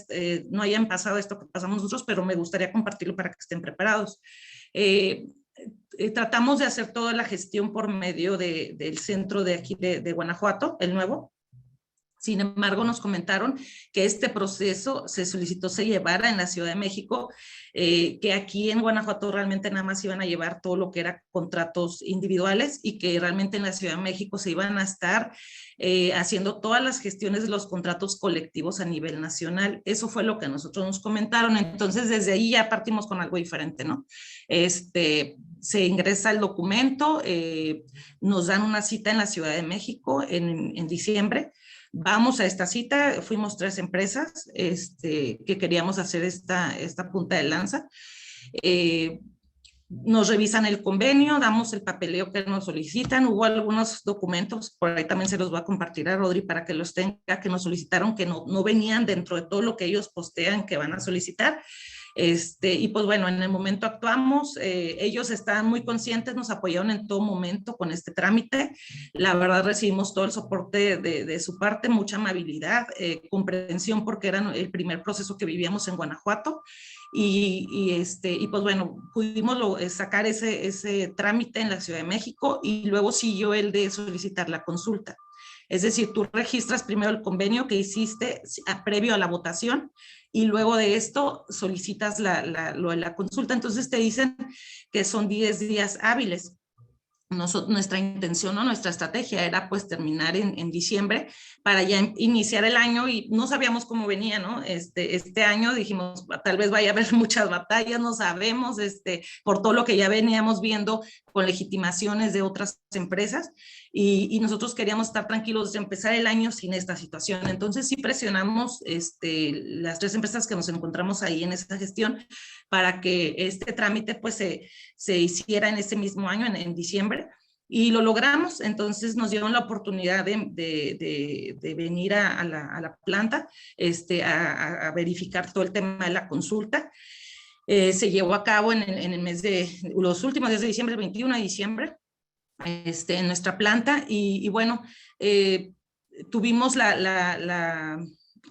no hayan pasado esto que pasamos nosotros, pero me gustaría compartirlo para que estén preparados. Tratamos de hacer toda la gestión por medio del centro de aquí de Guanajuato, el nuevo. Sin embargo, nos comentaron que este proceso se solicitó se llevara en la Ciudad de México, que aquí en Guanajuato realmente nada más iban a llevar todo lo que era contratos individuales y que realmente en la Ciudad de México se iban a estar haciendo todas las gestiones de los contratos colectivos a nivel nacional. Eso fue lo que nosotros nos comentaron. Entonces, desde ahí ya partimos con algo diferente, ¿no? Se ingresa el documento, nos dan una cita en la Ciudad de México en diciembre. Vamos a esta cita, fuimos 3 empresas que queríamos hacer esta punta de lanza. nos revisan el convenio, damos el papeleo que nos solicitan. Hubo algunos documentos, por ahí también se los voy a compartir a Rodri para que los tenga, que nos solicitaron que no venían dentro de todo lo que ellos postean que van a solicitar. Y pues bueno, en el momento actuamos, ellos estaban muy conscientes, nos apoyaron en todo momento con este trámite. La verdad recibimos todo el soporte de su parte, mucha amabilidad, comprensión, porque era el primer proceso que vivíamos en Guanajuato. Y pues bueno, pudimos sacar ese trámite en la Ciudad de México y luego siguió el de solicitar la consulta. Es decir, tú registras primero el convenio que hiciste previo a la votación y luego de esto solicitas lo de la consulta. Entonces te dicen que son 10 días hábiles. Nuestra intención o nuestra estrategia era pues terminar en diciembre para ya iniciar el año y no sabíamos cómo venía, ¿no? Este año dijimos, tal vez vaya a haber muchas batallas, no sabemos, por todo lo que ya veníamos viendo con legitimaciones de otras empresas y nosotros queríamos estar tranquilos de empezar el año sin esta situación. Entonces sí presionamos las 3 empresas que nos encontramos ahí en esa gestión para que este trámite pues se hiciera en ese mismo año, en diciembre, y lo logramos. Entonces nos dieron la oportunidad de venir a la planta a verificar todo el tema de la consulta. Se llevó a cabo en el mes los últimos días de diciembre, el 21 de diciembre, en nuestra planta, y bueno, tuvimos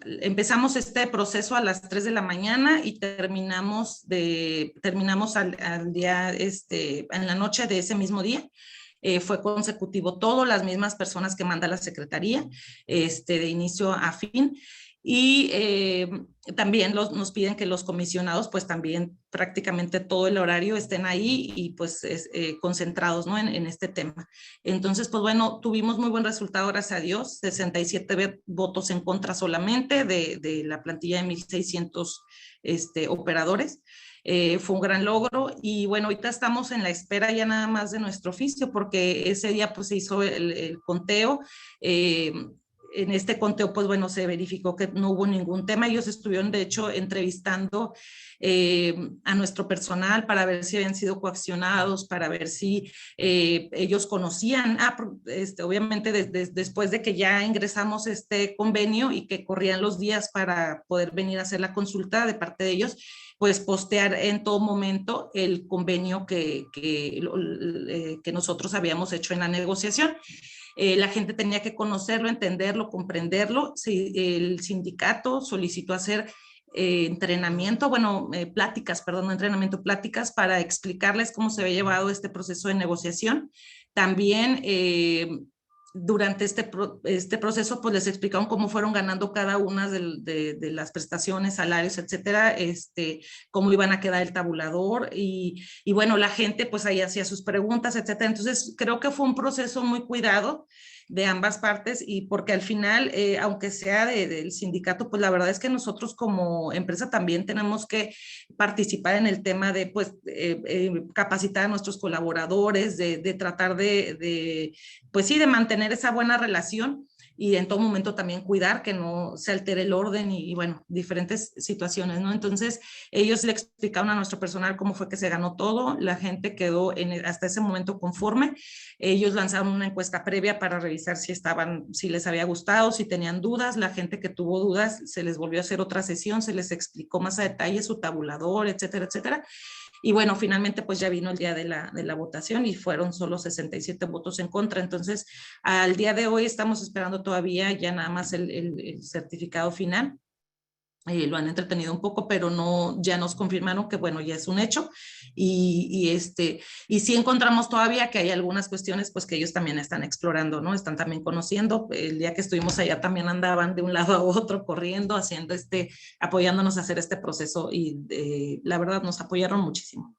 empezamos este proceso a las 3 de la mañana y terminamos al día, en la noche de ese mismo día. Fue consecutivo todo, las mismas personas que manda la Secretaría, de inicio a fin. Y también nos piden que los comisionados pues también prácticamente todo el horario estén ahí y pues concentrados, ¿no? en este tema. Entonces pues bueno, tuvimos muy buen resultado, gracias a Dios, 67 votos en contra solamente de la plantilla de 1,600 operadores. Fue un gran logro y bueno, ahorita estamos en la espera ya nada más de nuestro oficio porque ese día pues se hizo el conteo. En este conteo, pues bueno, se verificó que no hubo ningún tema. Ellos estuvieron, de hecho, entrevistando a nuestro personal para ver si habían sido coaccionados, para ver si ellos conocían, obviamente después de que ya ingresamos este convenio y que corrían los días para poder venir a hacer la consulta de parte de ellos, pues postear en todo momento el convenio que nosotros habíamos hecho en la negociación. La gente tenía que conocerlo, entenderlo, comprenderlo. El sindicato solicitó hacer pláticas para explicarles cómo se había llevado este proceso de negociación. También durante este proceso, pues les explicaron cómo fueron ganando cada una de las prestaciones, salarios, etcétera, cómo iban a quedar el tabulador y bueno, la gente pues ahí hacía sus preguntas, etcétera. Entonces creo que fue un proceso muy cuidado de ambas partes y porque al final, aunque sea del sindicato, pues la verdad es que nosotros como empresa también tenemos que participar en el tema de pues capacitar a nuestros colaboradores, de tratar pues sí, de mantener esa buena relación y en todo momento también cuidar que no se altere el orden y bueno, diferentes situaciones, ¿no? Entonces, ellos le explicaron a nuestro personal cómo fue que se ganó todo, la gente quedó hasta ese momento conforme, ellos lanzaron una encuesta previa para revisar si les había gustado, si tenían dudas, la gente que tuvo dudas se les volvió a hacer otra sesión, se les explicó más a detalle su tabulador, etcétera, etcétera. Y bueno, finalmente pues ya vino el día de la votación y fueron solo 67 votos en contra. Entonces, al día de hoy estamos esperando todavía ya nada más el certificado final. Lo han entretenido un poco, pero no, ya nos confirmaron que bueno, ya es un hecho y sí encontramos todavía que hay algunas cuestiones pues que ellos también están explorando, ¿no? Están también conociendo. El día que estuvimos allá también andaban de un lado a otro corriendo, haciendo apoyándonos a hacer este proceso y la verdad nos apoyaron muchísimo.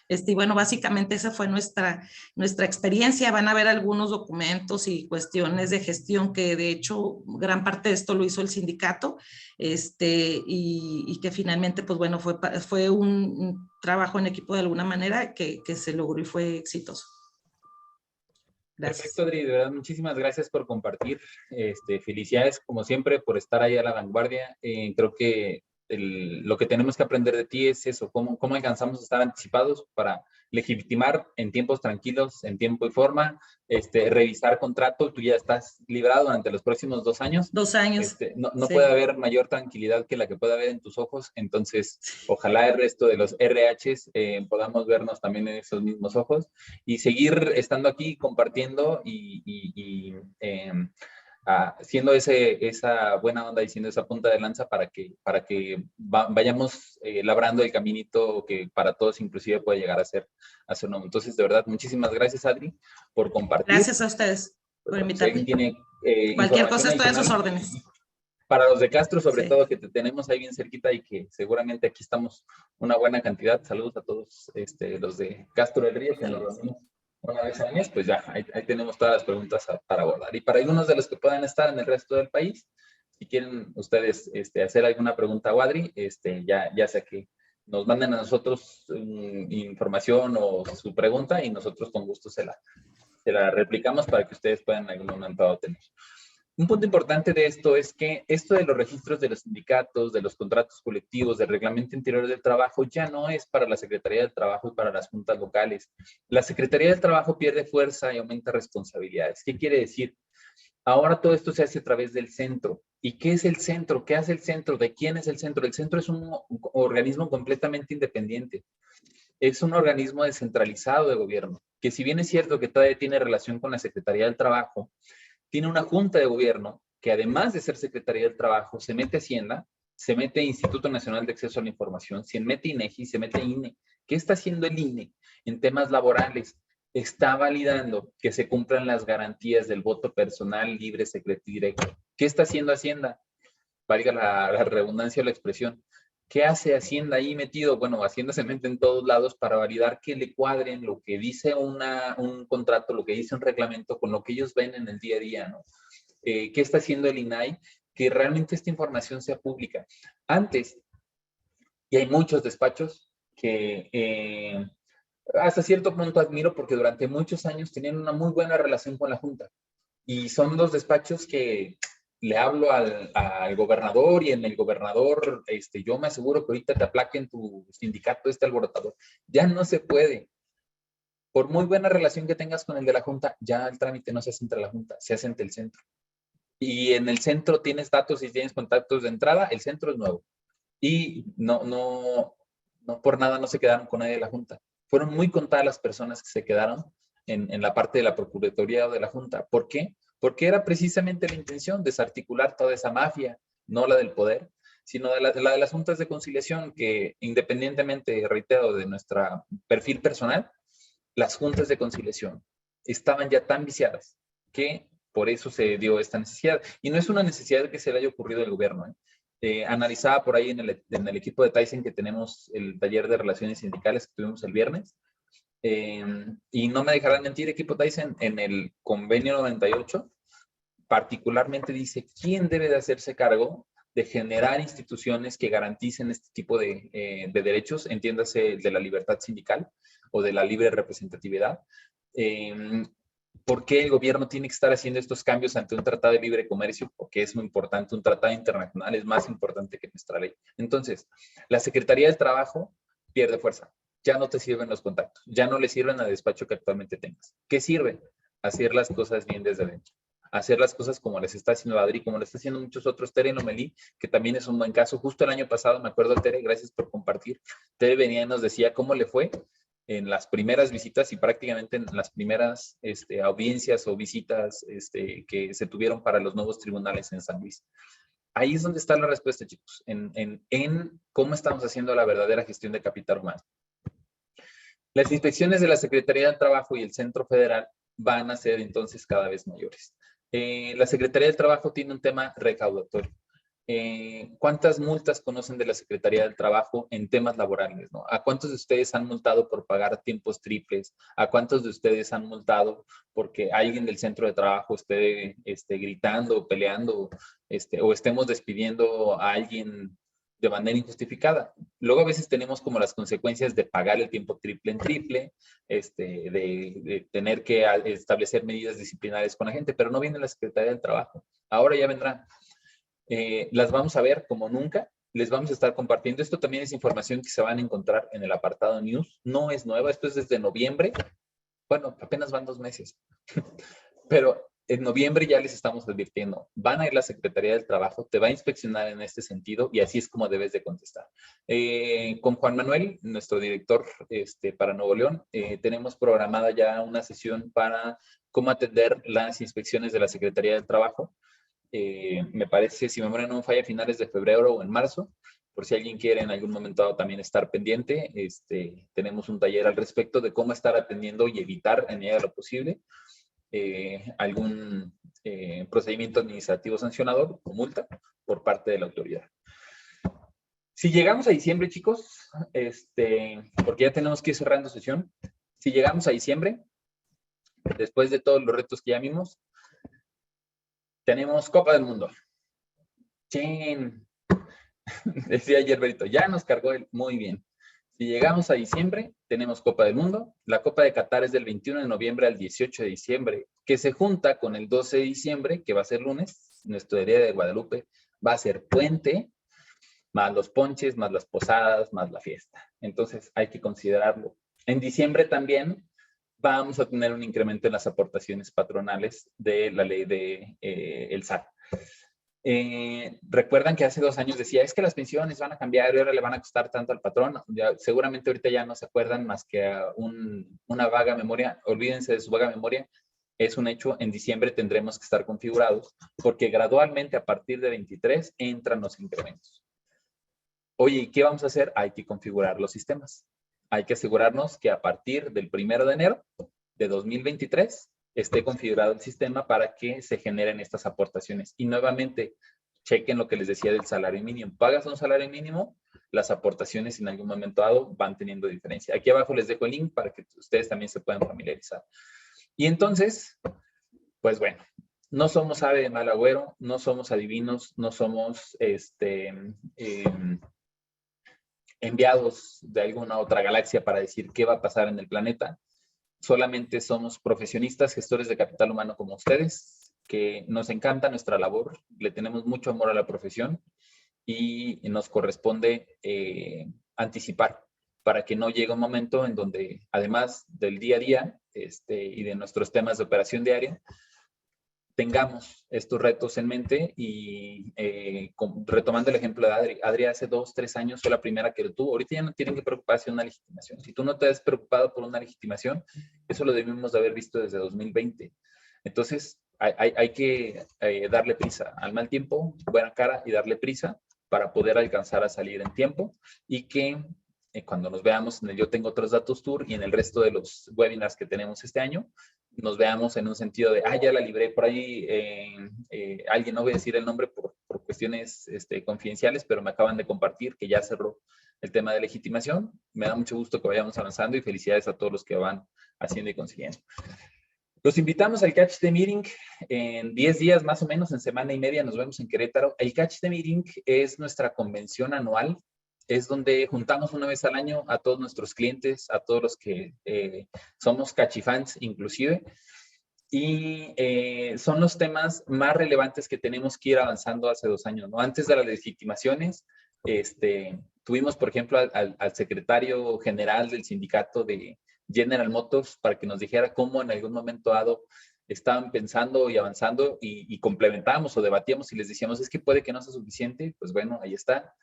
Y bueno, básicamente esa fue nuestra experiencia. Van a ver algunos documentos y cuestiones de gestión que de hecho gran parte de esto lo hizo el sindicato y que finalmente pues bueno, fue un trabajo en equipo de alguna manera que se logró y fue exitoso. Gracias. Perfecto, Adri, de verdad, muchísimas gracias por compartir. Felicidades, como siempre, por estar ahí a la vanguardia. Creo que lo que tenemos que aprender de ti es eso, cómo alcanzamos a estar anticipados para legitimar en tiempos tranquilos, en tiempo y forma, revisar contrato. Tú ya estás librado durante los próximos 2 años. 2 años. No Sí. puede haber mayor tranquilidad que la que puede haber en tus ojos. Entonces, ojalá el resto de los RHs podamos vernos también en esos mismos ojos y seguir estando aquí compartiendo y siendo esa buena onda y siendo esa punta de lanza para que vayamos labrando el caminito que para todos inclusive puede llegar a ser nuevo. Entonces, de verdad, muchísimas gracias, Adri, por compartir. Gracias a ustedes por invitarme. Tiene, cualquier cosa estoy a sus adicional, órdenes. Para los de Castro, sobre Sí. todo, que te tenemos ahí bien cerquita y que seguramente aquí estamos una buena cantidad. Saludos a todos los de Castro del Río, que nos reunimos una vez al mes. Pues ya, ahí tenemos todas las preguntas para abordar. Y para algunos de los que puedan estar en el resto del país, si quieren ustedes hacer alguna pregunta a Adri, ya sea que nos manden a nosotros información o su pregunta y nosotros con gusto se la replicamos para que ustedes puedan en algún momento obtener. Un punto importante de esto es que esto de los registros de los sindicatos, de los contratos colectivos, del reglamento interior del trabajo, ya no es para la Secretaría del Trabajo y para las juntas locales. La Secretaría del Trabajo pierde fuerza y aumenta responsabilidades. ¿Qué quiere decir? Ahora todo esto se hace a través del centro. ¿Y qué es el centro? ¿Qué hace el centro? ¿De quién es el centro? El centro es un organismo completamente independiente. Es un organismo descentralizado de gobierno, que si bien es cierto que todavía tiene relación con la Secretaría del Trabajo, tiene una junta de gobierno que además de ser Secretaría del Trabajo, se mete Hacienda, se mete Instituto Nacional de Acceso a la Información, se mete INEGI, se mete INE. ¿Qué está haciendo el INE en temas laborales? Está validando que se cumplan las garantías del voto personal, libre, secreto y directo. ¿Qué está haciendo Hacienda? Valga la redundancia o la expresión. ¿Qué hace Hacienda ahí metido? Bueno, Hacienda se mete en todos lados para validar que le cuadren lo que dice un contrato, lo que dice un reglamento con lo que ellos ven en el día a día, ¿no? ¿Qué está haciendo el INAI? Que realmente esta información sea pública. Antes, y hay muchos despachos que hasta cierto punto admiro porque durante muchos años tenían una muy buena relación con la Junta. Y son los despachos que le hablo al gobernador y en el gobernador, yo me aseguro que ahorita te aplaquen tu sindicato alborotador. Ya no se puede. Por muy buena relación que tengas con el de la Junta, ya el trámite no se hace entre la Junta, se hace entre el centro. Y en el centro tienes datos y tienes contactos de entrada, el centro es nuevo. Y no por nada no se quedaron con nadie de la Junta. Fueron muy contadas las personas que se quedaron en la parte de la Procuraduría o de la Junta. ¿Por qué? Porque era precisamente la intención desarticular toda esa mafia, no la del poder, sino la de las juntas de conciliación, que independientemente, reitero, de nuestro perfil personal, las juntas de conciliación estaban ya tan viciadas que por eso se dio esta necesidad. Y no es una necesidad que se le haya ocurrido al gobierno. Analizaba por ahí en el equipo de Tyson que tenemos el taller de relaciones sindicales que tuvimos el viernes. Y no me dejarán mentir, equipo Tyson, en el convenio 98, particularmente dice quién debe de hacerse cargo de generar instituciones que garanticen este tipo de derechos, entiéndase de la libertad sindical o de la libre representatividad. ¿Por qué el gobierno tiene que estar haciendo estos cambios ante un tratado de libre comercio? Porque es muy importante, un tratado internacional es más importante que nuestra ley. Entonces, la Secretaría del Trabajo pierde fuerza. Ya no te sirven los contactos, ya no le sirven al despacho que actualmente tengas. ¿Qué sirve? Hacer las cosas bien desde dentro. Hacer las cosas como les está haciendo Adri, como lo está haciendo muchos otros. Tere Lomelí, que también es un buen caso. Justo el año pasado, me acuerdo, Tere, gracias por compartir. Tere venía y nos decía cómo le fue en las primeras visitas y prácticamente en las primeras audiencias o visitas que se tuvieron para los nuevos tribunales en San Luis. Ahí es donde está la respuesta, chicos, en cómo estamos haciendo la verdadera gestión de capital humano. Las inspecciones de la Secretaría del Trabajo y el Centro Federal van a ser entonces cada vez mayores. La Secretaría del Trabajo tiene un tema recaudatorio. ¿Cuántas multas conocen de la Secretaría del Trabajo en temas laborales, ¿no? ¿A cuántos de ustedes han multado por pagar tiempos triples? ¿A cuántos de ustedes han multado porque alguien del centro de trabajo esté gritando, peleando, o estemos despidiendo a alguien de manera injustificada? Luego a veces tenemos como las consecuencias de pagar el tiempo triple en triple, de tener que establecer medidas disciplinarias con la gente, pero no viene la Secretaría del Trabajo. Ahora ya vendrán. Las vamos a ver como nunca les vamos a estar compartiendo. Esto también es información que se van a encontrar en el apartado News. No es nueva, esto es desde noviembre. Bueno, apenas van 2 meses. Pero en noviembre ya les estamos advirtiendo, van a ir a la Secretaría del Trabajo, te va a inspeccionar en este sentido y así es como debes de contestar. Con Juan Manuel, nuestro director para Nuevo León, tenemos programada ya una sesión para cómo atender las inspecciones de la Secretaría del Trabajo. Me parece, si mi memoria no me falla, a finales de febrero o en marzo, por si alguien quiere en algún momento dado también estar pendiente, tenemos un taller al respecto de cómo estar atendiendo y evitar en medida de lo posible algún procedimiento administrativo sancionador o multa por parte de la autoridad. Si llegamos a diciembre, chicos, porque ya tenemos que ir cerrando sesión, si llegamos a diciembre, después de todos los retos que ya vimos, tenemos Copa del Mundo. ¡Chin! Decía ayer Berito, ya nos cargó el muy bien. Si llegamos a diciembre, tenemos Copa del Mundo. La Copa de Qatar es del 21 de noviembre al 18 de diciembre, que se junta con el 12 de diciembre, que va a ser lunes. Nuestro Día de Guadalupe va a ser puente, más los ponches, más las posadas, más la fiesta. Entonces hay que considerarlo. En diciembre también vamos a tener un incremento en las aportaciones patronales de la ley de el SAT. Recuerdan que hace 2 años decía, es que las pensiones van a cambiar y ahora le van a costar tanto al patrón. Ya, seguramente ahorita ya no se acuerdan más que a una vaga memoria. Olvídense de su vaga memoria. Es un hecho, en diciembre tendremos que estar configurados porque gradualmente a partir de 23 entran los incrementos. Oye, ¿y qué vamos a hacer? Hay que configurar los sistemas. Hay que asegurarnos que a partir del 1 de enero de 2023 esté configurado el sistema para que se generen estas aportaciones. Y nuevamente, chequen lo que les decía del salario mínimo. Pagas un salario mínimo, las aportaciones en algún momento dado van teniendo diferencia. Aquí abajo les dejo el link para que ustedes también se puedan familiarizar. Y entonces, pues bueno, no somos ave de mal agüero, no somos adivinos, no somos enviados de alguna otra galaxia para decir qué va a pasar en el planeta. Solamente somos profesionistas, gestores de capital humano como ustedes, que nos encanta nuestra labor, le tenemos mucho amor a la profesión y nos corresponde anticipar para que no llegue un momento en donde, además del día a día y de nuestros temas de operación diaria, tengamos estos retos en mente y retomando el ejemplo de Adri. Adri hace 2, 3 años fue la primera que lo tuvo. Ahorita ya no tienen que preocuparse de una legitimación. Si tú no te has preocupado por una legitimación, eso lo debimos de haber visto desde 2020. Entonces, hay que darle prisa al mal tiempo, buena cara y darle prisa para poder alcanzar a salir en tiempo y que cuando nos veamos en el Yo Tengo Otros Datos Tour y en el resto de los webinars que tenemos este año, nos veamos en un sentido de, ya la libré por ahí, alguien, no voy a decir el nombre por cuestiones confidenciales, pero me acaban de compartir que ya cerró el tema de legitimación. Me da mucho gusto que vayamos avanzando y felicidades a todos los que van haciendo y consiguiendo. Los invitamos al Catch the Meeting. En 10 días más o menos, en semana y media, nos vemos en Querétaro. El Catch the Meeting es nuestra convención anual. Es donde juntamos una vez al año a todos nuestros clientes, a todos los que somos cachifans inclusive, y son los temas más relevantes que tenemos que ir avanzando hace 2 años, ¿no? Antes de las legitimaciones, tuvimos, por ejemplo, al secretario general del sindicato de General Motors para que nos dijera cómo en algún momento dado estaban pensando y avanzando y complementábamos o debatíamos y les decíamos, es que puede que no sea suficiente. Pues bueno, ahí está.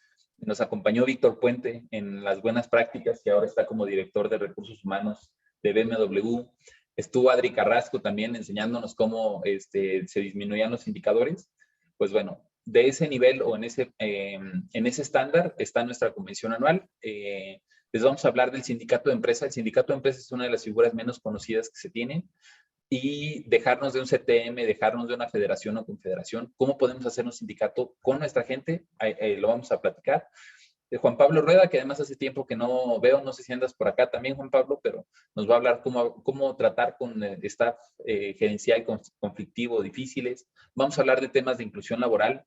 Nos acompañó Víctor Puente en las buenas prácticas, que ahora está como director de recursos humanos de BMW. Estuvo Adri Carrasco también enseñándonos cómo se disminuían los indicadores. Pues bueno, de ese nivel o en ese estándar está nuestra convención anual. Les vamos a hablar del sindicato de empresa. El sindicato de empresa es una de las figuras menos conocidas que se tienen. Y dejarnos de un CTM, dejarnos de una federación o confederación. ¿Cómo podemos hacer un sindicato con nuestra gente? Lo vamos a platicar. De Juan Pablo Rueda, que además hace tiempo que no veo, no sé si andas por acá también, Juan Pablo, pero nos va a hablar cómo tratar con el staff gerencial conflictivo, difíciles. Vamos a hablar de temas de inclusión laboral.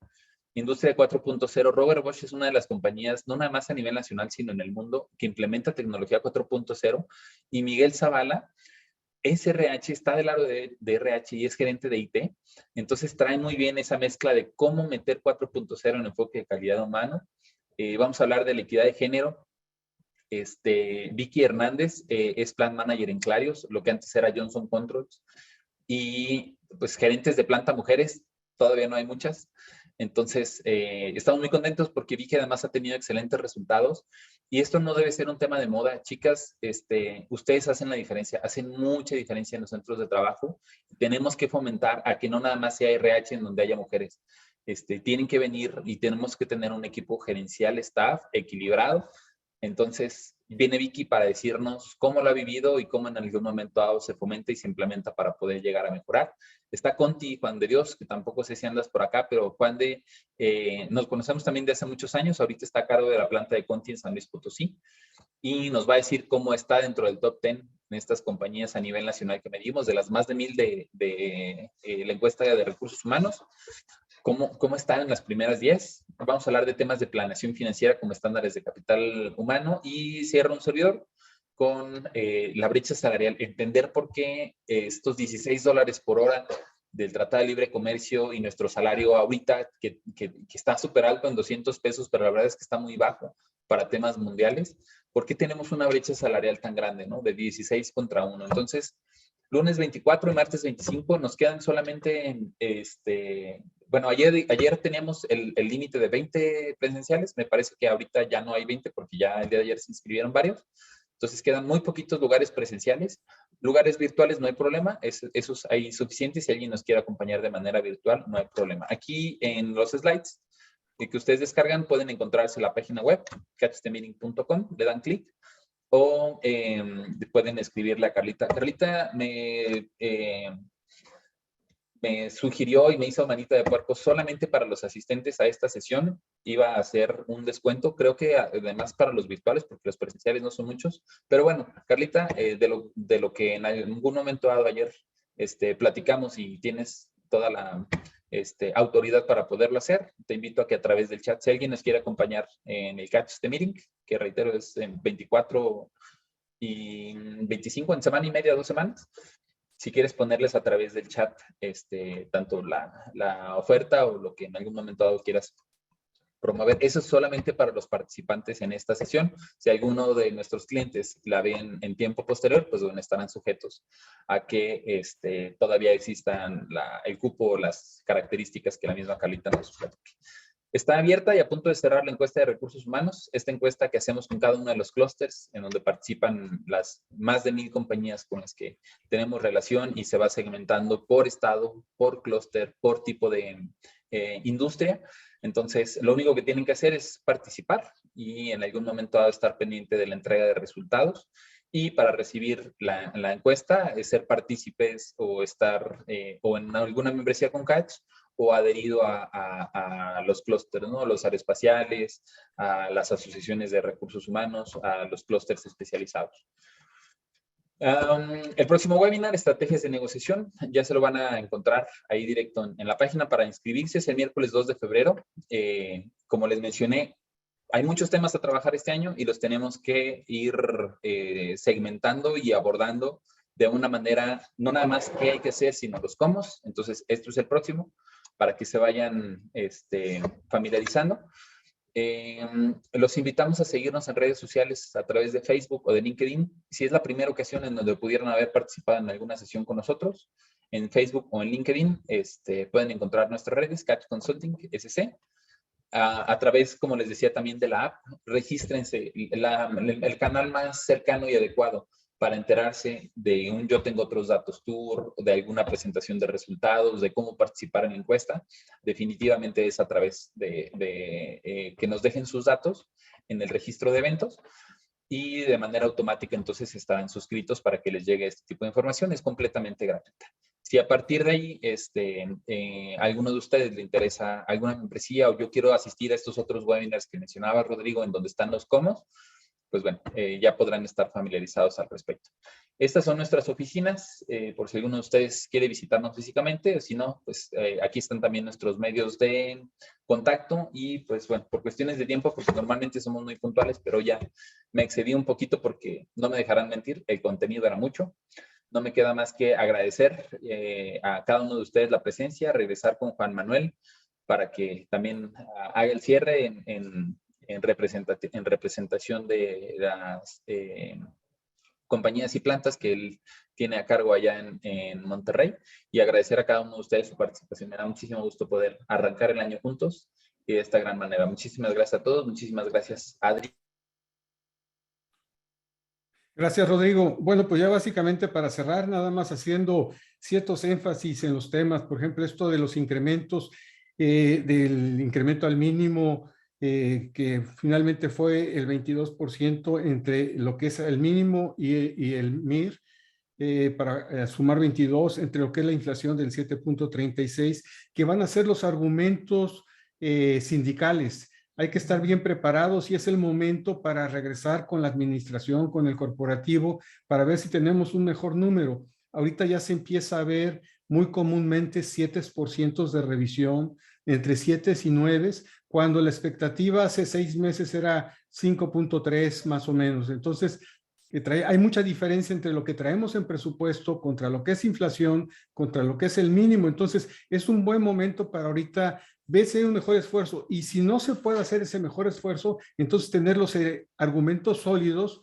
Industria 4.0. Robert Bosch es una de las compañías, no nada más a nivel nacional, sino en el mundo, que implementa tecnología 4.0. Y Miguel Zavala, SRH, está del lado de RH y es gerente de IT. Entonces trae muy bien esa mezcla de cómo meter 4.0 en enfoque de calidad humana Vamos a hablar de la equidad de género. Vicky Hernández es Plan Manager en Clarios, lo que antes era Johnson Controls. Y pues gerentes de planta mujeres, todavía no hay muchas. Entonces, estamos muy contentos porque Vicky además ha tenido excelentes resultados. Y esto no debe ser un tema de moda. Chicas, ustedes hacen la diferencia, hacen mucha diferencia en los centros de trabajo. Tenemos que fomentar a que no nada más sea RH en donde haya mujeres. Tienen que venir y tenemos que tener un equipo gerencial, staff, equilibrado. Entonces, viene Vicky para decirnos cómo lo ha vivido y cómo en algún momento dado se fomenta y se implementa para poder llegar a mejorar. Está Conti, Juan de Dios, que tampoco sé si andas por acá, pero Juan de, nos conocemos también de hace muchos años, ahorita está a cargo de la planta de Conti en San Luis Potosí, y nos va a decir cómo está dentro del top 10 en estas compañías a nivel nacional que medimos, de las más de 1000 de la encuesta de recursos humanos. ¿Cómo están en las primeras 10? Vamos a hablar de temas de planeación financiera como estándares de capital humano y cierra un servidor con la brecha salarial. Entender por qué estos $16 por hora del Tratado de Libre Comercio y nuestro salario ahorita, que está súper alto en 200 pesos, pero la verdad es que está muy bajo para temas mundiales. ¿Por qué tenemos una brecha salarial tan grande, ¿no? De 16 contra 1. Entonces, lunes 24 y martes 25 nos quedan solamente, bueno, ayer teníamos el límite de 20 presenciales, me parece que ahorita ya no hay 20 porque ya el día de ayer se inscribieron varios, entonces quedan muy poquitos lugares presenciales, lugares virtuales no hay problema, esos hay suficientes, si alguien nos quiere acompañar de manera virtual no hay problema. Aquí en los slides que ustedes descargan pueden encontrarse la página web, catchthemeeting.com, le dan clic, o pueden escribirle a Carlita. Carlita me sugirió y me hizo manita de puerco solamente para los asistentes a esta sesión. Iba a hacer un descuento, creo que además para los virtuales, porque los presenciales no son muchos. Pero bueno, Carlita, de lo que en algún momento dado ayer platicamos y tienes toda la autoridad para poderlo hacer, te invito a que a través del chat, si alguien nos quiere acompañar en el Catch the Meeting, que reitero es en 24 y 25, en semana y media, 2 semanas, si quieres ponerles a través del chat tanto la oferta o lo que en algún momento dado quieras promover. Eso es solamente para los participantes en esta sesión. Si alguno de nuestros clientes la ven en tiempo posterior, pues bueno, estarán sujetos a que todavía existan el cupo o las características que la misma Carlita nos platique. Está abierta y a punto de cerrar la encuesta de recursos humanos. Esta encuesta que hacemos con cada uno de los clústeres, en donde participan las más de 1000 compañías con las que tenemos relación y se va segmentando por estado, por clúster, por tipo de industria. Entonces, lo único que tienen que hacer es participar y en algún momento va a estar pendiente de la entrega de resultados. Y para recibir la encuesta, es ser partícipes o estar o en alguna membresía con Catch o adherido a los clústeres, ¿no? Los aeroespaciales, a las asociaciones de recursos humanos, a los clústeres especializados. El próximo webinar, estrategias de negociación, ya se lo van a encontrar ahí directo en la página para inscribirse, es el miércoles 2 de febrero. Como les mencioné, hay muchos temas a trabajar este año y los tenemos que ir segmentando y abordando de una manera, no nada más qué hay que hacer, sino los cómo. Entonces, esto es el próximo, para que se vayan familiarizando. Los invitamos a seguirnos en redes sociales a través de Facebook o de LinkedIn. Si es la primera ocasión en donde pudieron haber participado en alguna sesión con nosotros, en Facebook o en LinkedIn, pueden encontrar nuestras redes, Catch Consulting SC. A través, como les decía, también de la app, regístrense, el canal más cercano y adecuado para enterarse de un Yo Tengo Otros Datos Tour, de alguna presentación de resultados, de cómo participar en la encuesta, definitivamente es a través de que nos dejen sus datos en el registro de eventos y de manera automática entonces estarán suscritos para que les llegue este tipo de información. Es completamente gratuita. Si a partir de ahí alguno de ustedes le interesa alguna membresía o yo quiero asistir a estos otros webinars que mencionaba Rodrigo, en donde están los cómo, pues bueno, ya podrán estar familiarizados al respecto. Estas son nuestras oficinas, por si alguno de ustedes quiere visitarnos físicamente, si no, pues aquí están también nuestros medios de contacto y pues bueno, por cuestiones de tiempo, porque normalmente somos muy puntuales, pero ya me excedí un poquito porque no me dejarán mentir, el contenido era mucho. No me queda más que agradecer a cada uno de ustedes la presencia, regresar con Juan Manuel para que también haga el cierre en representación de las compañías y plantas que él tiene a cargo allá en Monterrey, y agradecer a cada uno de ustedes su participación. Me da muchísimo gusto poder arrancar el año juntos y de esta gran manera. Muchísimas gracias a todos. Muchísimas gracias, Adri. Gracias, Rodrigo. Bueno, pues ya básicamente para cerrar, nada más haciendo ciertos énfasis en los temas, por ejemplo, esto de los incrementos, del incremento al mínimo, que finalmente fue el 22% entre lo que es el mínimo y el MIR, para sumar 22 entre lo que es la inflación del 7.36, que van a ser los argumentos sindicales. Hay que estar bien preparados y es el momento para regresar con la administración, con el corporativo, para ver si tenemos un mejor número. Ahorita ya se empieza a ver muy comúnmente 7% de revisión, entre 7 y 9, cuando la expectativa hace 6 meses era 5.3 más o menos. Entonces, hay mucha diferencia entre lo que traemos en presupuesto contra lo que es inflación, contra lo que es el mínimo. Entonces, es un buen momento para ahorita ver si hay un mejor esfuerzo. Y si no se puede hacer ese mejor esfuerzo, entonces tener los argumentos sólidos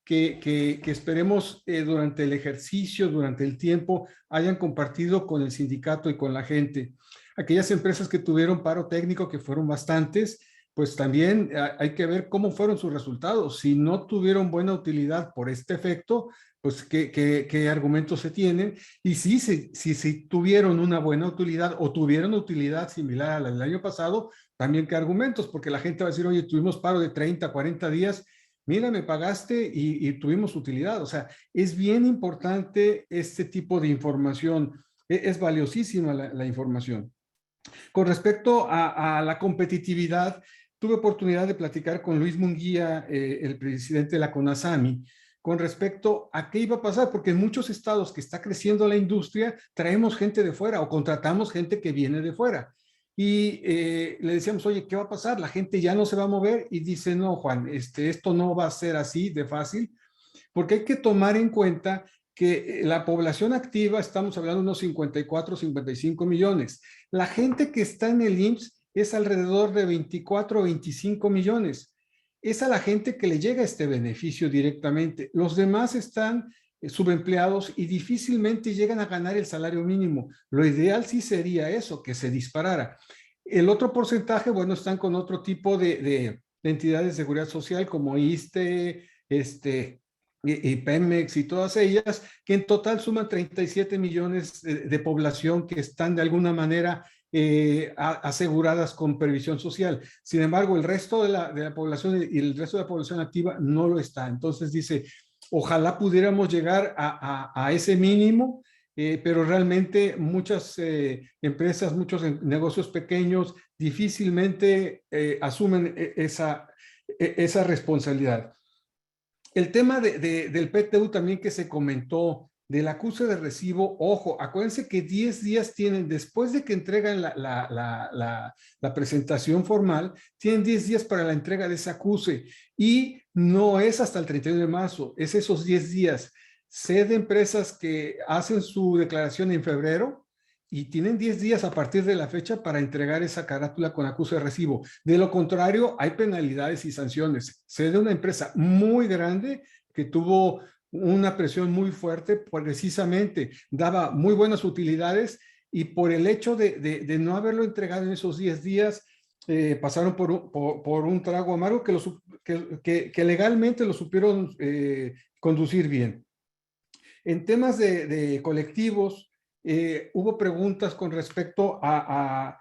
que esperemos durante el ejercicio, durante el tiempo, hayan compartido con el sindicato y con la gente. Aquellas empresas que tuvieron paro técnico, que fueron bastantes, pues también hay que ver cómo fueron sus resultados. Si no tuvieron buena utilidad por este efecto, pues qué argumentos se tienen. Y si tuvieron una buena utilidad o tuvieron utilidad similar a la del año pasado, también qué argumentos, porque la gente va a decir, oye, tuvimos paro de 30, 40 días, mira, me pagaste y tuvimos utilidad. O sea, es bien importante este tipo de información. Es valiosísima la información. Con respecto a la competitividad, tuve oportunidad de platicar con Luis Munguía, el presidente de la CONASAMI, con respecto a qué iba a pasar, porque en muchos estados que está creciendo la industria, traemos gente de fuera o contratamos gente que viene de fuera. Y le decíamos, oye, ¿qué va a pasar? La gente ya no se va a mover, y dice, no, Juan, esto no va a ser así de fácil, porque hay que tomar en cuenta que la población activa, estamos hablando de unos 54, 55 millones. La gente que está en el IMSS es alrededor de 24 o 25 millones. Es a la gente que le llega este beneficio directamente. Los demás están subempleados y difícilmente llegan a ganar el salario mínimo. Lo ideal sí sería eso, que se disparara. El otro porcentaje, bueno, están con otro tipo de entidades de seguridad social como ISSSTE, y Pemex y todas ellas, que en total suman 37 millones de población que están de alguna manera aseguradas con previsión social. Sin embargo, el resto de la población y el resto de la población activa no lo está. Entonces dice, ojalá pudiéramos llegar a ese mínimo, pero realmente muchas empresas, muchos negocios pequeños difícilmente asumen esa responsabilidad. El tema del PTU también que se comentó, del acuse de recibo, ojo, acuérdense que 10 días tienen, después de que entregan la presentación formal, tienen 10 días para la entrega de ese acuse, y no es hasta el 31 de marzo, es esos 10 días. Sé de empresas que hacen su declaración en febrero y tienen 10 días a partir de la fecha para entregar esa carátula con acuse de recibo. De lo contrario, hay penalidades y sanciones. Sé de una empresa muy grande que tuvo una presión muy fuerte, precisamente daba muy buenas utilidades, y por el hecho de no haberlo entregado en esos 10 días, pasaron por un trago amargo que legalmente lo supieron conducir bien. En temas de colectivos, hubo preguntas con respecto a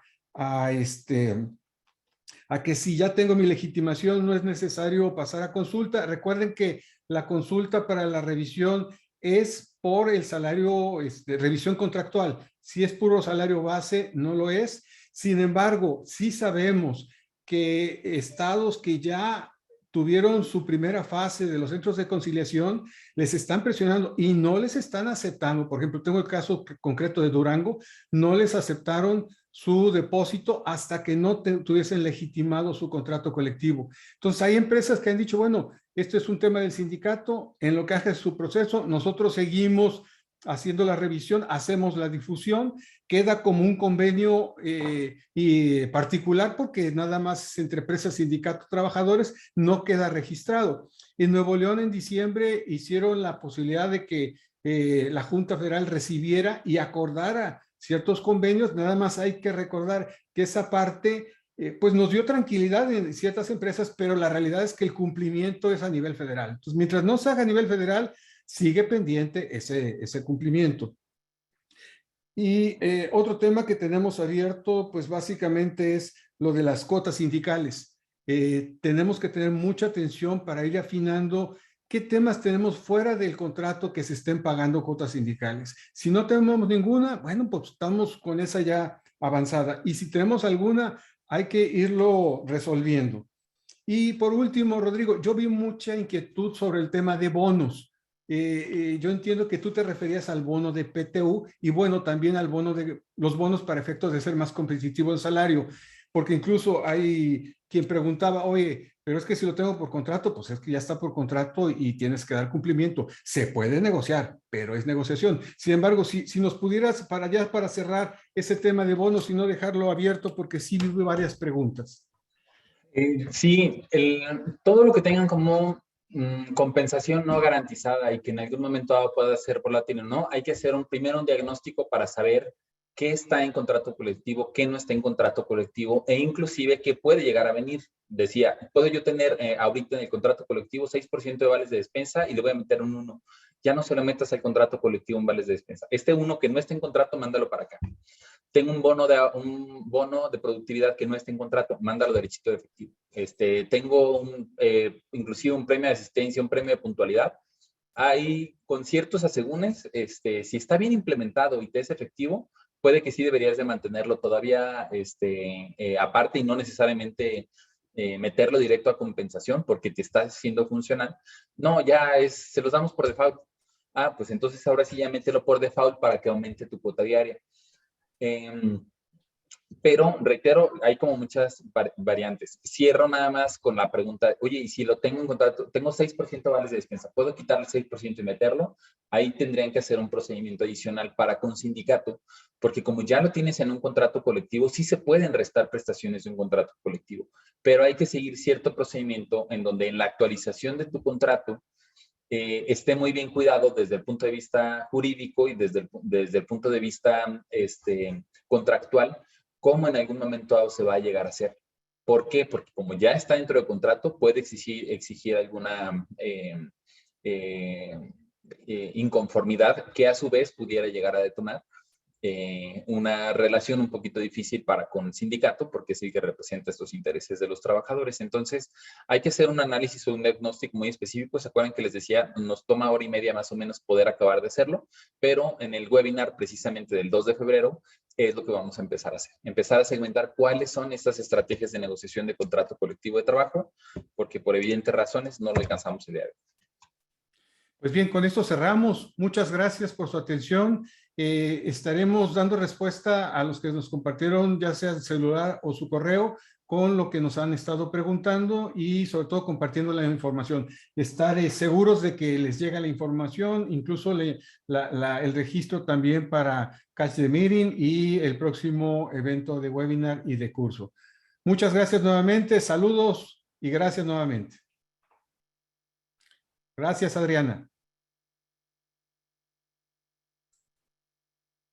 que si ya tengo mi legitimación no es necesario pasar a consulta. Recuerden que la consulta para la revisión es por el salario, revisión contractual. Si es puro salario base, no lo es. Sin embargo, sí sabemos que estados que ya tuvieron su primera fase de los centros de conciliación, les están presionando y no les están aceptando. Por ejemplo, tengo el caso concreto de Durango, no les aceptaron su depósito hasta que no tuviesen legitimado su contrato colectivo. Entonces, hay empresas que han dicho, bueno, esto es un tema del sindicato, en lo que hace su proceso, nosotros seguimos haciendo la revisión, hacemos la difusión, queda como un convenio y particular porque nada más entre empresas, sindicatos, trabajadores, no queda registrado. En Nuevo León en diciembre hicieron la posibilidad de que la Junta Federal recibiera y acordara ciertos convenios. Nada más hay que recordar que esa parte pues nos dio tranquilidad en ciertas empresas, pero la realidad es que el cumplimiento es a nivel federal. Entonces, mientras no se haga a nivel federal, sigue pendiente ese cumplimiento. Y otro tema que tenemos abierto, pues básicamente es lo de las cuotas sindicales. Tenemos que tener mucha atención para ir afinando qué temas tenemos fuera del contrato que se estén pagando cuotas sindicales. Si no tenemos ninguna, bueno, pues estamos con esa ya avanzada. Y si tenemos alguna, hay que irlo resolviendo. Y por último, Rodrigo, yo vi mucha inquietud sobre el tema de bonos. Yo entiendo que tú te referías al bono de PTU y bueno, también al bono de los bonos para efectos de ser más competitivo el salario, porque incluso hay quien preguntaba, oye, pero es que si lo tengo por contrato, pues es que ya está por contrato y tienes que dar cumplimiento. Se puede negociar, pero es negociación. Sin embargo, si nos pudieras para cerrar ese tema de bonos y no dejarlo abierto, porque sí vi varias preguntas. Sí, todo lo que tengan como compensación no garantizada y que en algún momento pueda ser volátil o no, hay que hacer primero un diagnóstico para saber qué está en contrato colectivo, qué no está en contrato colectivo e inclusive qué puede llegar a venir. Decía, puedo yo tener ahorita en el contrato colectivo 6% de vales de despensa y le voy a meter un 1. Ya no se lo metas al contrato colectivo en vales de despensa. Este 1 que no está en contrato, mándalo para acá. Tengo un bono de productividad que no está en contrato, mándalo derechito de efectivo. Tengo inclusive un premio de asistencia, un premio de puntualidad. Hay con ciertos asegúnes, si está bien implementado y te es efectivo, puede que sí deberías de mantenerlo todavía aparte y no necesariamente meterlo directo a compensación porque te está haciendo funcional. No, ya se los damos por default. Ah, pues entonces ahora sí ya mételo por default para que aumente tu cuota diaria. Pero reitero, hay como muchas variantes. Cierro nada más con la pregunta, oye, y si lo tengo en contrato, tengo 6% de vales de despensa, ¿puedo quitarle 6% y meterlo? Ahí tendrían que hacer un procedimiento adicional para con sindicato, porque como ya lo tienes en un contrato colectivo, sí se pueden restar prestaciones de un contrato colectivo, pero hay que seguir cierto procedimiento en donde en la actualización de tu contrato esté muy bien cuidado desde el punto de vista jurídico y desde el punto de vista contractual, cómo en algún momento se va a llegar a hacer. ¿Por qué? Porque como ya está dentro del contrato, puede exigir alguna inconformidad que a su vez pudiera llegar a detonar una relación un poquito difícil para con el sindicato, porque es el que representa estos intereses de los trabajadores. Entonces, hay que hacer un análisis o un diagnóstico muy específico. ¿Se acuerdan que les decía? Nos toma hora y media más o menos poder acabar de hacerlo, pero en el webinar precisamente del 2 de febrero es lo que vamos a empezar a hacer. Empezar a segmentar cuáles son estas estrategias de negociación de contrato colectivo de trabajo, porque por evidentes razones no lo alcanzamos el día de hoy. Pues bien, con esto cerramos. Muchas gracias por su atención. Estaremos dando respuesta a los que nos compartieron, ya sea el celular o su correo, con lo que nos han estado preguntando y sobre todo compartiendo la información. Estar seguros de que les llega la información, incluso el registro también para Catch the Meeting y el próximo evento de webinar y de curso. Muchas gracias nuevamente, saludos y gracias nuevamente. Gracias, Adriana.